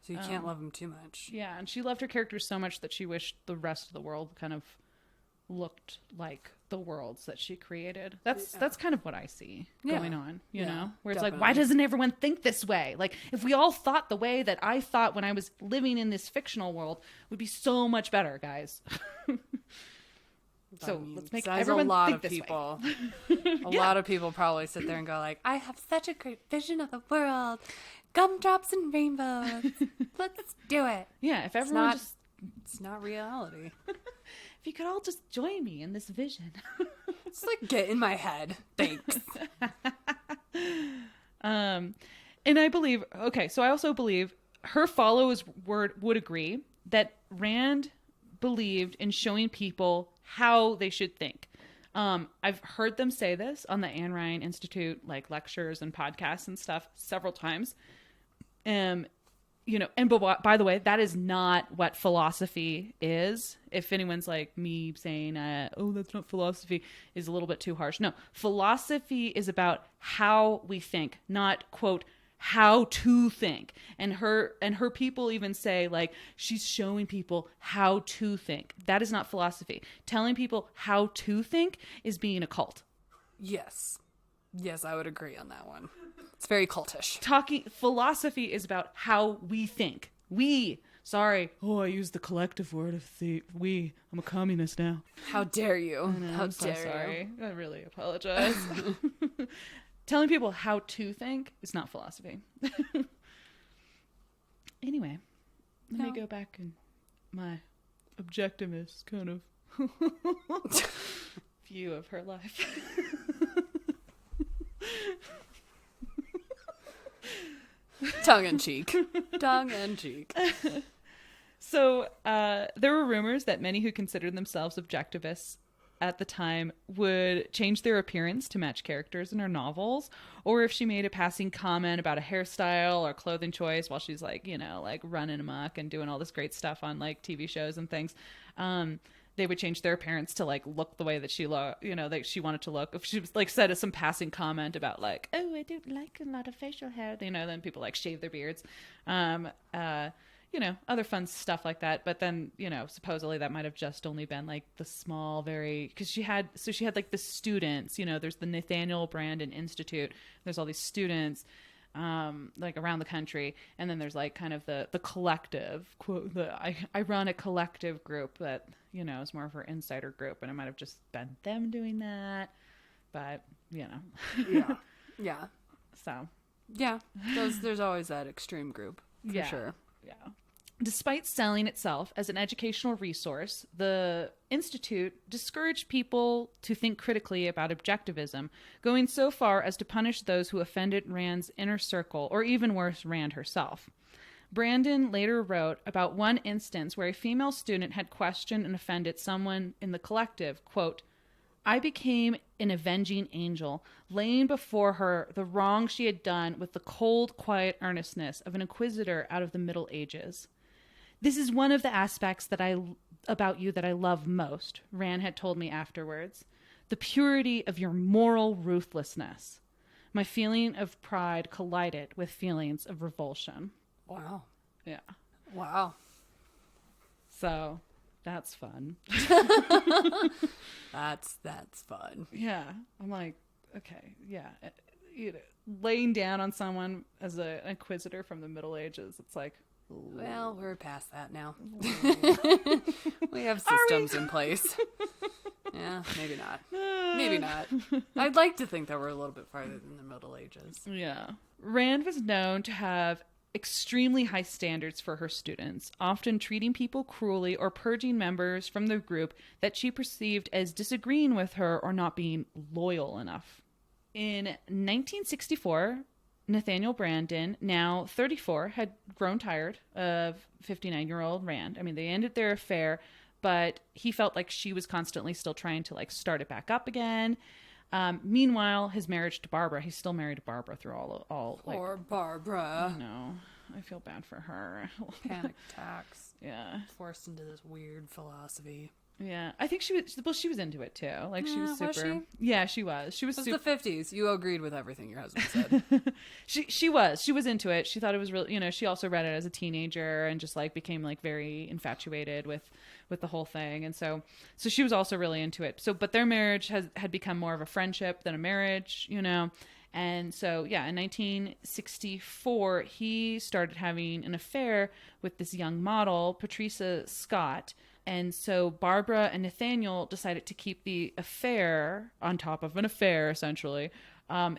So you can't love them too much. Yeah, and she loved her characters so much that she wished the rest of the world kind of looked like the worlds that she created. That's kind of what I see going on, you know? Where it's definitely. like, why doesn't everyone think this way? Like, if we all thought the way that I thought when I was living in this fictional world, would be so much better, guys. Let's make everyone think this way. A lot of people probably sit there and go like, I have such a great vision of the world. Gumdrops and rainbows. Let's do it. Yeah, if everyone it's not reality. If you could all just join me in this vision. It's like, get in my head. Thanks. And I believe, so I also believe her followers would agree that Rand believed in showing people how they should think. I've heard them say this on the Ayn Rand Institute, lectures and podcasts and stuff several times. But by the way, that is not what philosophy is. If anyone's like me saying, that's not philosophy, is a little bit too harsh. No, philosophy is about how we think, not, quote, how to think. And her people even say, she's showing people how to think. That is not philosophy. Telling people how to think is being a cult. Yes. Yes, I would agree on that one. It's very cultish. Philosophy is about how we think. I used the collective word of we. I'm a communist now. How dare you? I'm so sorry. I really apologize. Telling people how to think is not philosophy. Anyway, let me go back in my objectivist kind of view of her life. Tongue in cheek. Tongue in cheek. So there were rumors that many who considered themselves objectivists at the time would change their appearance to match characters in her novels, or if she made a passing comment about a hairstyle or clothing choice while she's running amok and doing all this great stuff on TV shows and things, they would change their appearance to look the way that she that she wanted to look. If she said some passing comment about I don't like a lot of facial hair, then people shave their beards, other fun stuff like that. But then, supposedly that might have just only been the small, because she had the students, there's the Nathaniel Branden Institute. There's all these students, around the country. And then there's kind of the collective, quote, the ironic collective group that, is more of her insider group. And it might have just been them doing that. But, Yeah. Yeah. So. Yeah. There's always that extreme group. For sure. Yeah. Despite selling itself as an educational resource, the Institute discouraged people to think critically about objectivism, going so far as to punish those who offended Rand's inner circle, or even worse, Rand herself. Brandon later wrote about one instance where a female student had questioned and offended someone in the collective, quote, "I became an avenging angel, laying before her the wrong she had done with the cold, quiet earnestness of an inquisitor out of the Middle Ages. This is one of the aspects about you that I love most," Rand had told me afterwards. "The purity of your moral ruthlessness." My feeling of pride collided with feelings of revulsion. Wow. Yeah. Wow. So that's fun. That's fun. Yeah. I'm like, okay, yeah. Laying down on someone as an inquisitor from the Middle Ages, it's like, ooh. Well, we're past that now. We have systems in place. Yeah, maybe not. Maybe not. I'd like to think that we're a little bit farther than the Middle Ages. Yeah. Rand was known to have extremely high standards for her students, often treating people cruelly or purging members from the group that she perceived as disagreeing with her or not being loyal enough. In 1964, Nathaniel Brandon, now 34, had grown tired of 59-year-old Rand. I mean, they ended their affair, but he felt like she was constantly still trying to, like, start it back up again. Meanwhile, his marriage to Barbara, he's still married to Barbara through all like, Poor Barbara. No, I feel bad for her. Panic attacks. Yeah. Forced into this weird philosophy. Yeah. I think she was into it too. Like, she was super. Was she? Yeah, she was. She was It super. was the 50s. You agreed with everything your husband said. She was into it. She thought it was really, she also read it as a teenager and just like became like very infatuated with the whole thing. And so she was also really into it. So, but their marriage had become more of a friendship than a marriage, And so, yeah, in 1964, he started having an affair with this young model, Patricia Scott. And so Barbara and Nathaniel decided to keep the affair, on top of an affair, essentially,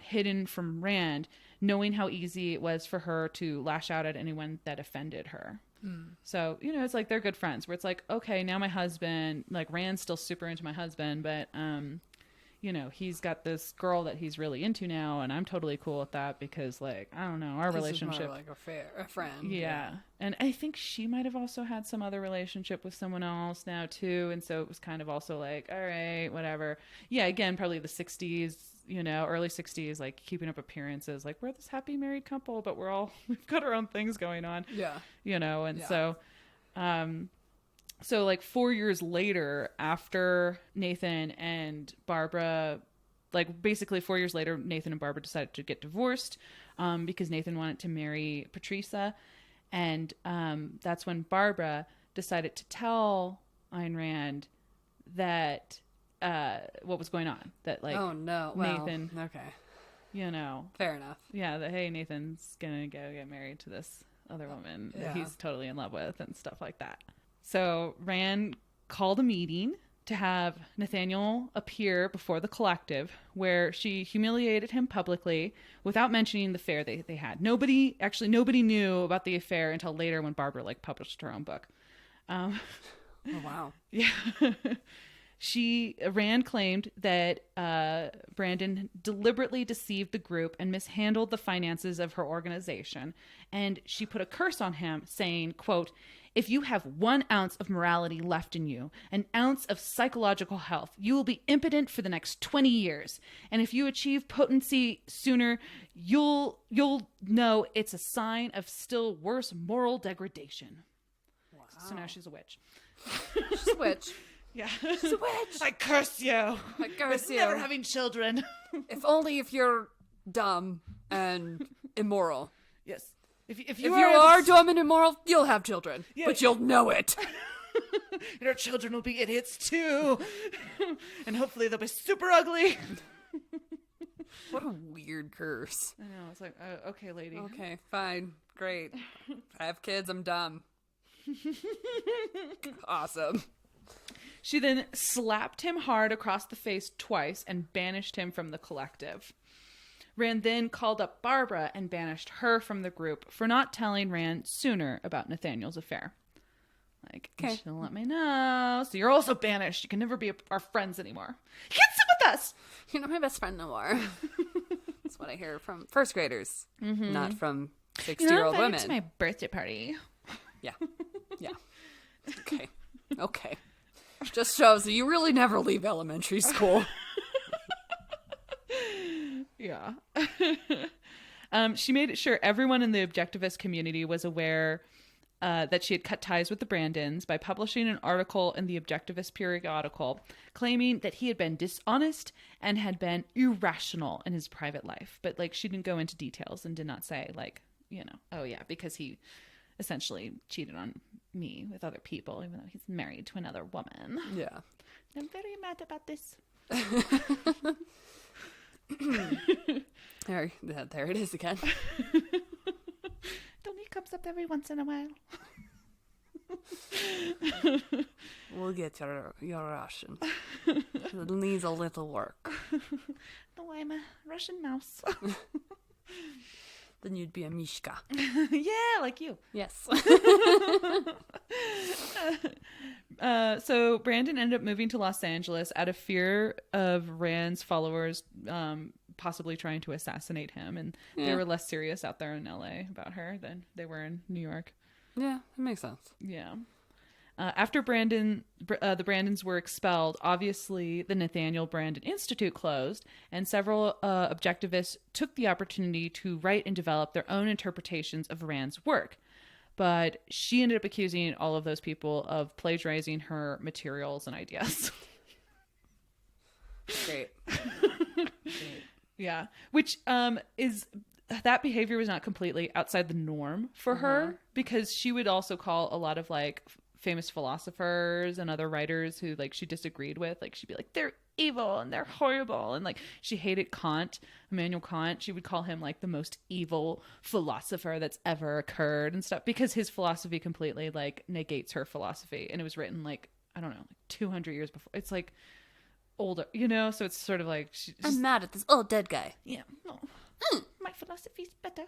hidden from Rand, knowing how easy it was for her to lash out at anyone that offended her. So, it's like they're good friends, where it's like, okay, now my husband, like, Rand's still super into my husband, but, he's got this girl that he's really into now, and I'm totally cool with that because, like, I don't know, our relationship is more like a friend. Yeah. And I think she might have also had some other relationship with someone else now too, and so it was kind of also like, all right, whatever. Yeah, again, probably the 60s, early 60s, like keeping up appearances, like we're this happy married couple, but we've got our own things going on. Yeah. And so so like 4 years later, after Nathan and Barbara, like basically 4 years later, Nathan and Barbara decided to get divorced because Nathan wanted to marry Patricia. And that's when Barbara decided to tell Ayn Rand that what was going on. That like, oh no, Nathan, okay, fair enough. Yeah, that hey, Nathan's gonna go get married to this other woman that he's totally in love with and stuff like that. So Rand called a meeting to have Nathaniel appear before the collective, where she humiliated him publicly without mentioning the affair they had. Nobody knew about the affair until later when Barbara like published her own book. Oh wow. Yeah. Rand claimed that Brandon deliberately deceived the group and mishandled the finances of her organization. And she put a curse on him, saying, quote, "If you have 1 ounce of morality left in you, an ounce of psychological health, you will be impotent for the next 20 years. And if you achieve potency sooner, you'll know it's a sign of still worse moral degradation." Wow. So now she's a witch. She's a witch. Yeah. She's a witch. I curse you. I curse you. Never having children. If you're dumb and immoral. Yes. If you are dumb and immoral, you'll have children. Yeah. But you'll know it. Your children will be idiots too. And hopefully they'll be super ugly. What a weird curse. I know. It's like, okay, lady. Okay, fine. Great. If I have kids, I'm dumb. Awesome. She then slapped him hard across the face twice and banished him from the collective. Rand then called up Barbara and banished her from the group for not telling Rand sooner about Nathaniel's affair. Like, Okay. she'll let me know. So you're also banished. You can never be our friends anymore. You can't sit with us. You're not my best friend no more. That's what I hear from first graders, not from 60-year-old women. To my birthday party. Yeah. Yeah. Okay. Just shows that you really never leave elementary school. Yeah. She made sure everyone in the Objectivist community was aware that she had cut ties with the Brandons by publishing an article in the Objectivist periodical claiming that he had been dishonest and had been irrational in his private life. But like, she didn't go into details and did not say like, oh yeah, because he essentially cheated on me with other people, even though he's married to another woman. Yeah. I'm very mad about this. There it is again. It only comes up every once in a while. We'll get your Russian. It needs a little work. No, I'm a Russian mouse. Then you'd be a Mishka. Yeah, like you. Yes. So Brandon ended up moving to Los Angeles out of fear of Rand's followers possibly trying to assassinate him. And they were less serious out there in LA about her than they were in New York. Yeah, that makes sense. Yeah. After the Brandons were expelled, obviously the Nathaniel Brandon Institute closed, and several objectivists took the opportunity to write and develop their own interpretations of Rand's work. But she ended up accusing all of those people of plagiarizing her materials and ideas. Great. Yeah. Which is... that behavior was not completely outside the norm for her, because she would also call a lot of like famous philosophers and other writers who like she disagreed with, like she'd be like, they're evil and they're horrible, and like she hated Kant, Immanuel Kant. She would call him like the most evil philosopher that's ever occurred and stuff, because his philosophy completely like negates her philosophy, and it was written like, I don't know, like 200 years before. It's like older, so it's sort of like I'm mad at this old dead guy. Yeah, no. My philosophy's better.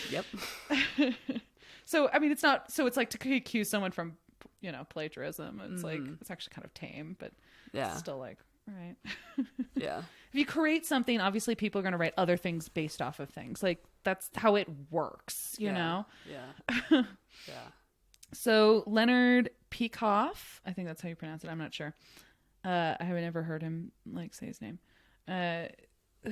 Yep. So, I mean, it's not... So it's like to accuse someone from, plagiarism. It's like, it's actually kind of tame, but it's still like, all right. Yeah. If you create something, obviously people are going to write other things based off of things. Like, that's how it works, you know? Yeah. Yeah. So Leonard Peikoff, I think that's how you pronounce it. I'm not sure. I haven't ever heard him like say his name.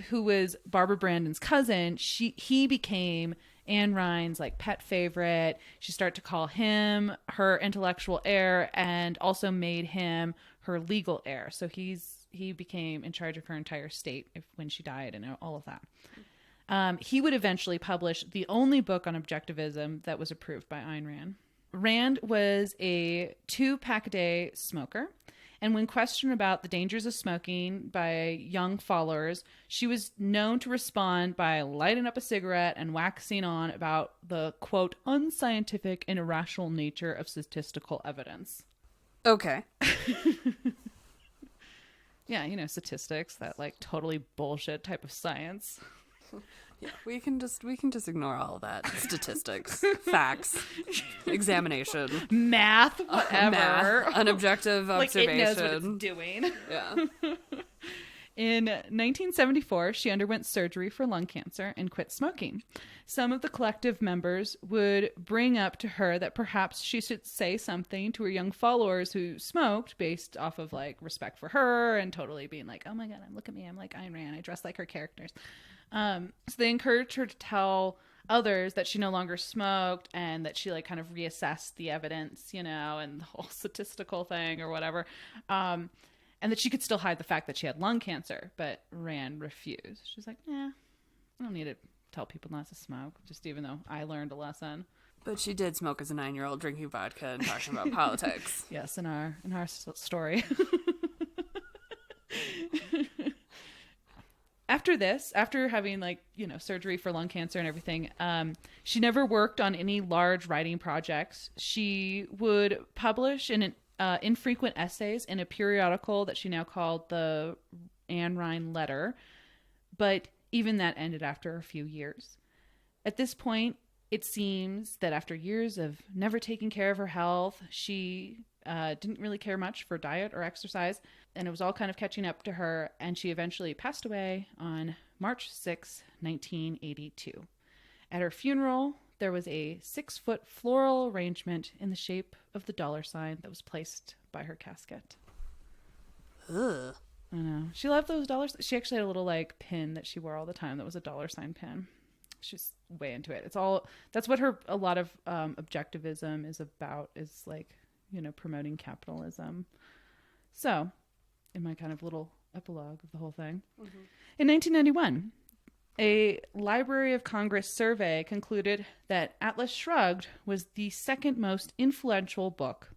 Who was Barbara Brandon's cousin? He became Ayn Rand's like pet favorite. She started to call him her intellectual heir, and also made him her legal heir. So he became in charge of her entire estate when she died, and all of that. He would eventually publish the only book on objectivism that was approved by Ayn Rand. Rand was a 2-pack-a-day smoker. And when questioned about the dangers of smoking by young followers, she was known to respond by lighting up a cigarette and waxing on about the, quote, unscientific and irrational nature of statistical evidence. Okay. Yeah, statistics, that like totally bullshit type of science. Yeah, we can just ignore all of that. Statistics, facts, examination, math, whatever. An objective observation. Like it knows what it's doing. Yeah. In 1974, she underwent surgery for lung cancer and quit smoking. Some of the collective members would bring up to her that perhaps she should say something to her young followers who smoked, based off of like respect for her and totally being like, oh my God, look at me, I'm like Ayn Rand, I dress like her characters. So they encouraged her to tell others that she no longer smoked, and that she like kind of reassessed the evidence, and the whole statistical thing or whatever. And that she could still hide the fact that she had lung cancer, but Rand refused. She was like, I don't need to tell people not to smoke, just even though I learned a lesson. But she did smoke as a 9-year-old, drinking vodka and talking about politics. Yes, in our story. After having surgery for lung cancer and everything, she never worked on any large writing projects. She would publish infrequent essays in a periodical that she now called the Ayn Rand letter, but even that ended after a few years. At this point, it seems that after years of never taking care of her health, she didn't really care much for diet or exercise, and it was all kind of catching up to her, and she eventually passed away on March 6, 1982. At her funeral, there was a 6-foot floral arrangement in the shape of the dollar sign that was placed by her casket. Ugh. I know. She loved those dollars. She actually had a little like pin that she wore all the time that was a dollar sign pin. She's way into it. It's all, that's what a lot of objectivism is about, is like, promoting capitalism. So, in my kind of little epilogue of the whole thing. Mm-hmm. In 1991, a Library of Congress survey concluded that Atlas Shrugged was the second most influential book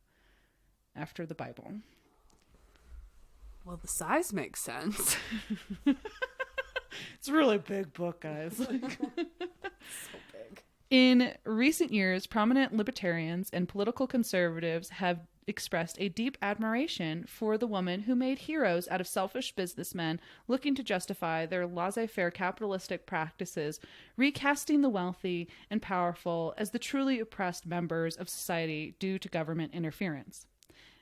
after the Bible. Well, the size makes sense. It's a really big book, guys. So big. In recent years, prominent libertarians and political conservatives have expressed a deep admiration for the woman who made heroes out of selfish businessmen looking to justify their laissez-faire capitalistic practices, recasting the wealthy and powerful as the truly oppressed members of society due to government interference.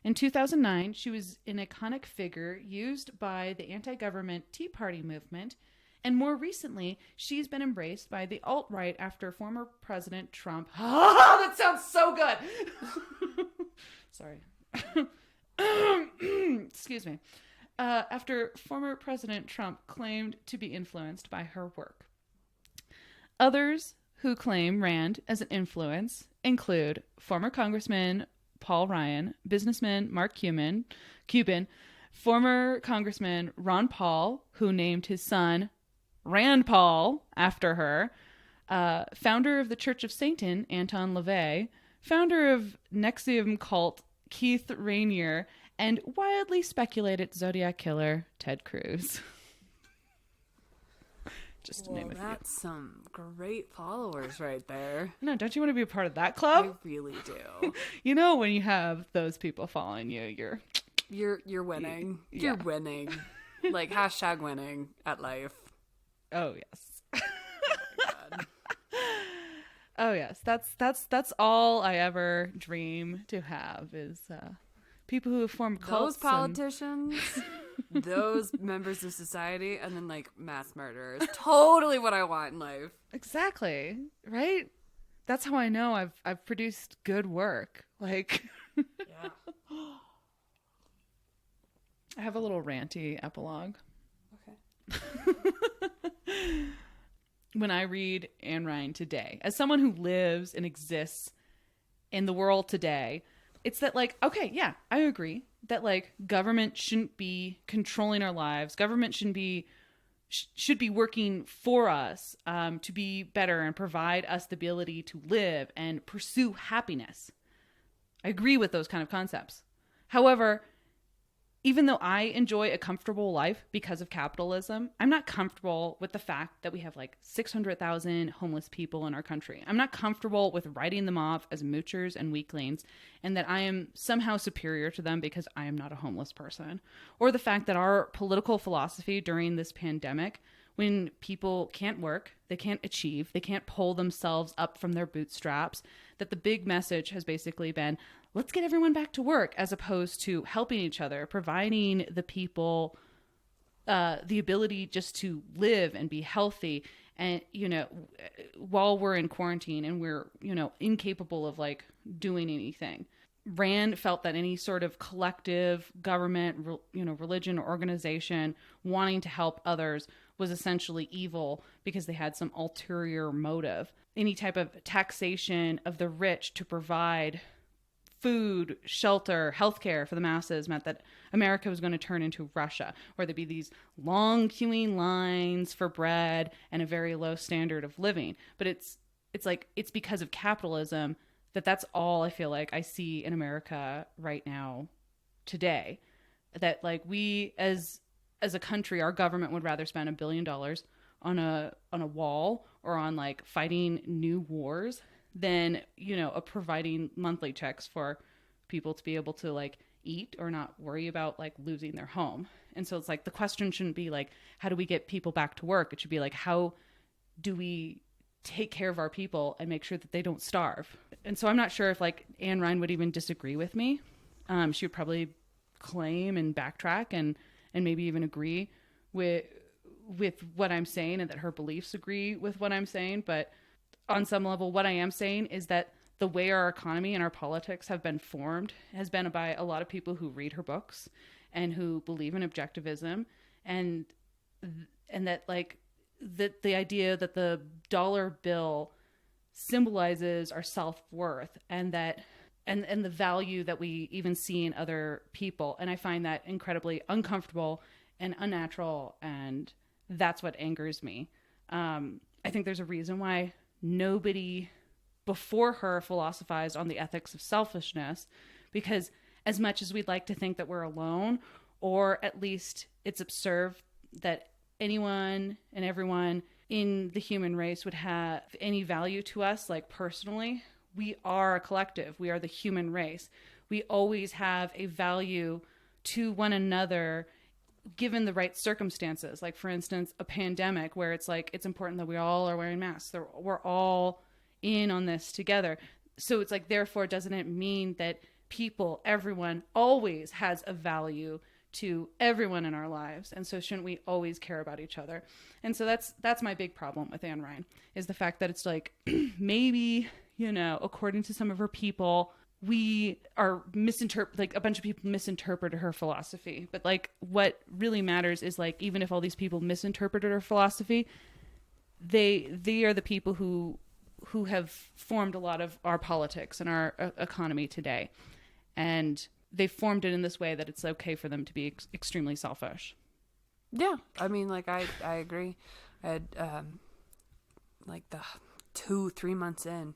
In 2009, she was an iconic figure used by the anti-government Tea Party movement, and more recently, she's been embraced by the alt-right after former President Trump... Oh, that sounds so good! Sorry. Excuse me. After former President Trump claimed to be influenced by her work. Others who claim Rand as an influence include former Congressman Paul Ryan, businessman Mark Cuban, former Congressman Ron Paul, who named his son Rand Paul after her, founder of the Church of Satan, Anton LaVey, founder of NXIVM cult, Keith Rainier, and widely speculated Zodiac killer, Ted Cruz. Just to name a few. That's some great followers right there. No, don't you want to be a part of that club? I really do. When you have those people following you, you're winning. Yeah. You're winning. Like #winning at life. Oh yes. Oh, God. Oh yes. That's all I ever dream to have is people who have formed cults. Those politicians, those members of society, and then like mass murderers. Totally what I want in life. Exactly. Right? That's how I know I've produced good work. Like Yeah. I have a little ranty epilogue. Okay. When I read Ayn Rand today, as someone who lives and exists in the world today, it's that like, okay, yeah, I agree that like government shouldn't be controlling our lives. Government should be working for us to be better and provide us the ability to live and pursue happiness. I agree with those kind of concepts. However, even though I enjoy a comfortable life because of capitalism, I'm not comfortable with the fact that we have like 600,000 homeless people in our country. I'm not comfortable with writing them off as moochers and weaklings and that I am somehow superior to them because I am not a homeless person. Or the fact that our political philosophy during this pandemic, when people can't work, they can't achieve, they can't pull themselves up from their bootstraps, that the big message has basically been, let's get everyone back to work, as opposed to helping each other, providing the people the ability just to live and be healthy. And, while we're in quarantine and we're, incapable of like doing anything. Rand felt that any sort of collective government, religion or organization wanting to help others was essentially evil because they had some ulterior motive. Any type of taxation of the rich to provide food, shelter, healthcare for the masses meant that America was going to turn into Russia, where there'd be these long queuing lines for bread and a very low standard of living. But it's because of capitalism that's all I feel like I see in America right now today. That like we as a country, our government would rather spend $1 billion on a wall or on like fighting new wars than, providing monthly checks for people to be able to like eat or not worry about like losing their home. And so it's like the question shouldn't be like, how do we get people back to work? It should be like, how do we take care of our people and make sure that they don't starve? And so I'm not sure if like Ayn Rand would even disagree with me. She would probably claim and backtrack and maybe even agree with what I'm saying, and that her beliefs agree with what I'm saying. But on some level, what I am saying is that the way our economy and our politics have been formed has been by a lot of people who read her books and who believe in objectivism, and that like the idea that the dollar bill symbolizes our self-worth and that and the value that we even see in other people. And I find that incredibly uncomfortable and unnatural, and that's what angers me. I think there's a reason why nobody before her philosophized on the ethics of selfishness, because as much as we'd like to think that we're alone, or at least it's observed that anyone and everyone in the human race would have any value to us, like personally, we are a collective. We are the human race. We always have a value to one another given the right circumstances. Like, for instance, a pandemic where it's like, it's important that we all are wearing masks. We're all in on this together. So it's like, therefore, doesn't it mean that people, everyone always has a value to everyone in our lives? And so shouldn't we always care about each other? And so that's my big problem with Ayn Rand, is the fact that it's like, maybe, you know, according to some of her people, we are like a bunch of people misinterpreted her philosophy. But like, what really matters is like, even if all these people misinterpreted her philosophy, they are the people who have formed a lot of our politics and our economy today. And they formed it in this way that it's okay for them to be extremely selfish. Yeah. I mean, like, I agree. I had, like, the 2-3 months in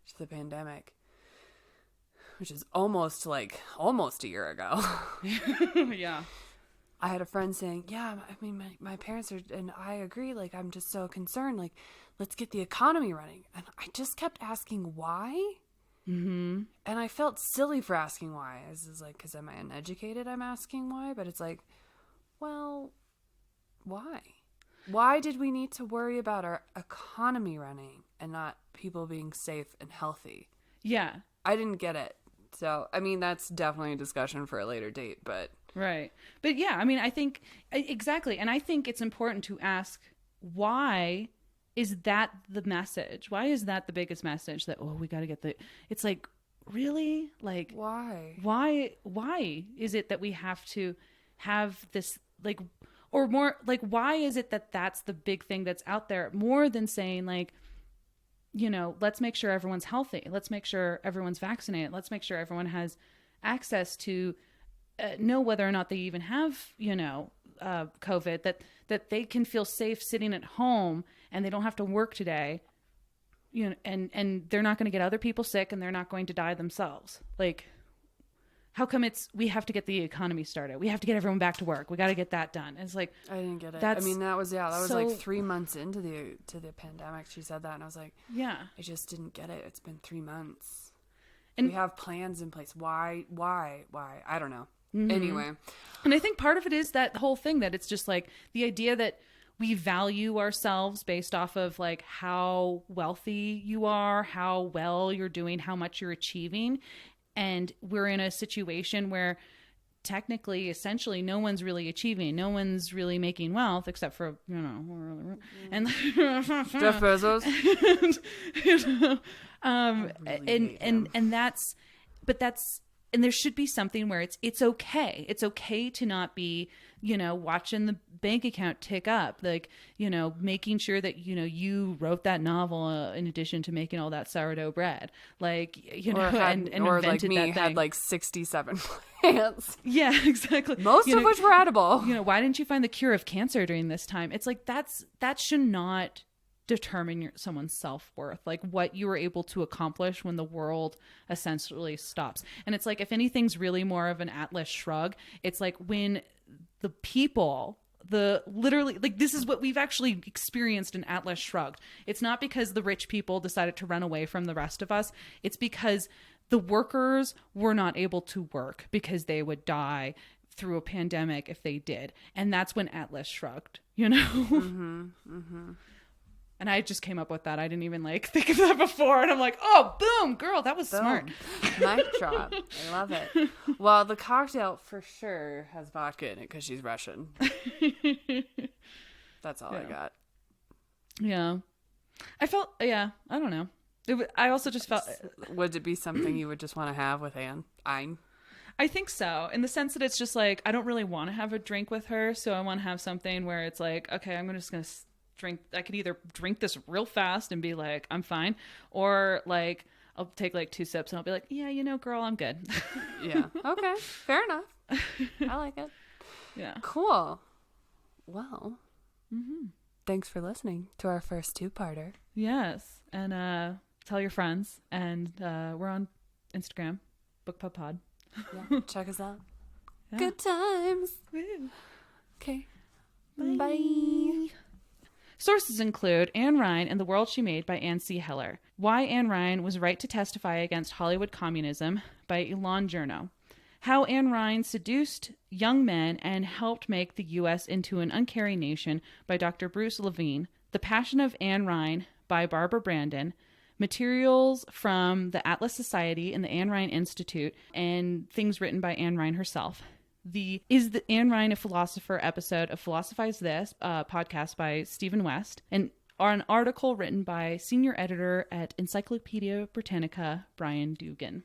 to the pandemic, which is almost a year ago. Yeah. I had a friend saying, yeah, I mean, my parents are, and I agree, like, I'm just so concerned, like, let's get the economy running. And I just kept asking why. Mm-hmm. And I felt silly for asking why. This is like, because am I uneducated? I'm asking why. But it's like, well, why? Why did we need to worry about our economy running and not people being safe and healthy? Yeah. I didn't get it. So, I mean, that's definitely a discussion for a later date, but. Right. But yeah, I mean, I think, exactly. And I think it's important to ask, why is that the message? Why is that the biggest message, that, oh, we got to get it's like, really? Like, why is it that we have to have this, like, or more like, why is it that that's the big thing that's out there, more than saying like, you know, let's make sure everyone's healthy. Let's make sure everyone's vaccinated. Let's make sure everyone has access to know whether or not they even have, you know, COVID, that they can feel safe sitting at home and they don't have to work today, you know, and they're not going to get other people sick and they're not going to die themselves. Like, how come we have to get the economy started? We have to get everyone back to work. We got to get that done. It's like, I didn't get it. I mean, that was like 3 months into the pandemic. She said that, and I was like, yeah, I just didn't get it. It's been 3 months. And we have plans in place. Why? I don't know. Mm-hmm. Anyway. And I think part of it is that whole thing that it's just like the idea that we value ourselves based off of like how wealthy you are, how well you're doing, how much you're achieving. And we're in a situation where technically, essentially, no one's really achieving. No one's really making wealth except for, you know, and Jeff Bezos. And there should be something where it's okay. It's okay to not be, you know, watching the bank account tick up, like, you know, making sure that, you know, you wrote that novel in addition to making all that sourdough bread, like, you know, and or invented like me that thing. had like 67 plants. Yeah, exactly. Most of which were edible. You know, why didn't you find the cure of cancer during this time? It's like that should not determine someone's self-worth, like what you were able to accomplish when the world essentially stops. And it's like, if anything's really more of an Atlas Shrug, it's like when the people, literally, like, this is what we've actually experienced in Atlas Shrugged. It's not because the rich people decided to run away from the rest of us. It's because the workers were not able to work because they would die through a pandemic if they did. And that's when Atlas shrugged, you know? Mm-hmm. Mm-hmm. And I just came up with that. I didn't even like think of that before. And I'm like, oh, boom, girl, that was smart. Mic drop. I love it. Well, the cocktail for sure has vodka in it because she's Russian. That's all I got. Yeah. I felt, I don't know. I also just felt... Would it be something you would just want to have with Ayn? I think so, in the sense that it's just like, I don't really want to have a drink with her, so I want to have something where it's like, okay, I'm just going to drink. I could either drink this real fast and be like, I'm fine, or like, I'll take like 2 sips and I'll be like, yeah, you know, girl, I'm good. Yeah. Okay. Fair enough. I like it. Yeah. Cool. Well, thanks for listening to our first 2-parter. Yes. And tell your friends. And we're on Instagram, BookPubPod. Yeah, check us out. Yeah. Good times. Woo. Okay. Bye. Sources include Ayn Rand and the World She Made by Anne C. Heller. Why Ayn Rand Was Right to Testify Against Hollywood Communism by Elon Journo. How Ayn Rand Seduced Young Men and Helped Make the U.S. into an Uncaring Nation by Dr. Bruce Levine. The Passion of Ayn Rand by Barbara Brandon. Materials from the Atlas Society and the Ayn Rand Institute, and things written by Ayn Rand herself. The Is the Ayn Rand a Philosopher episode of Philosophize This podcast by Stephen West, and an article written by senior editor at Encyclopedia Britannica, Brian Dugan.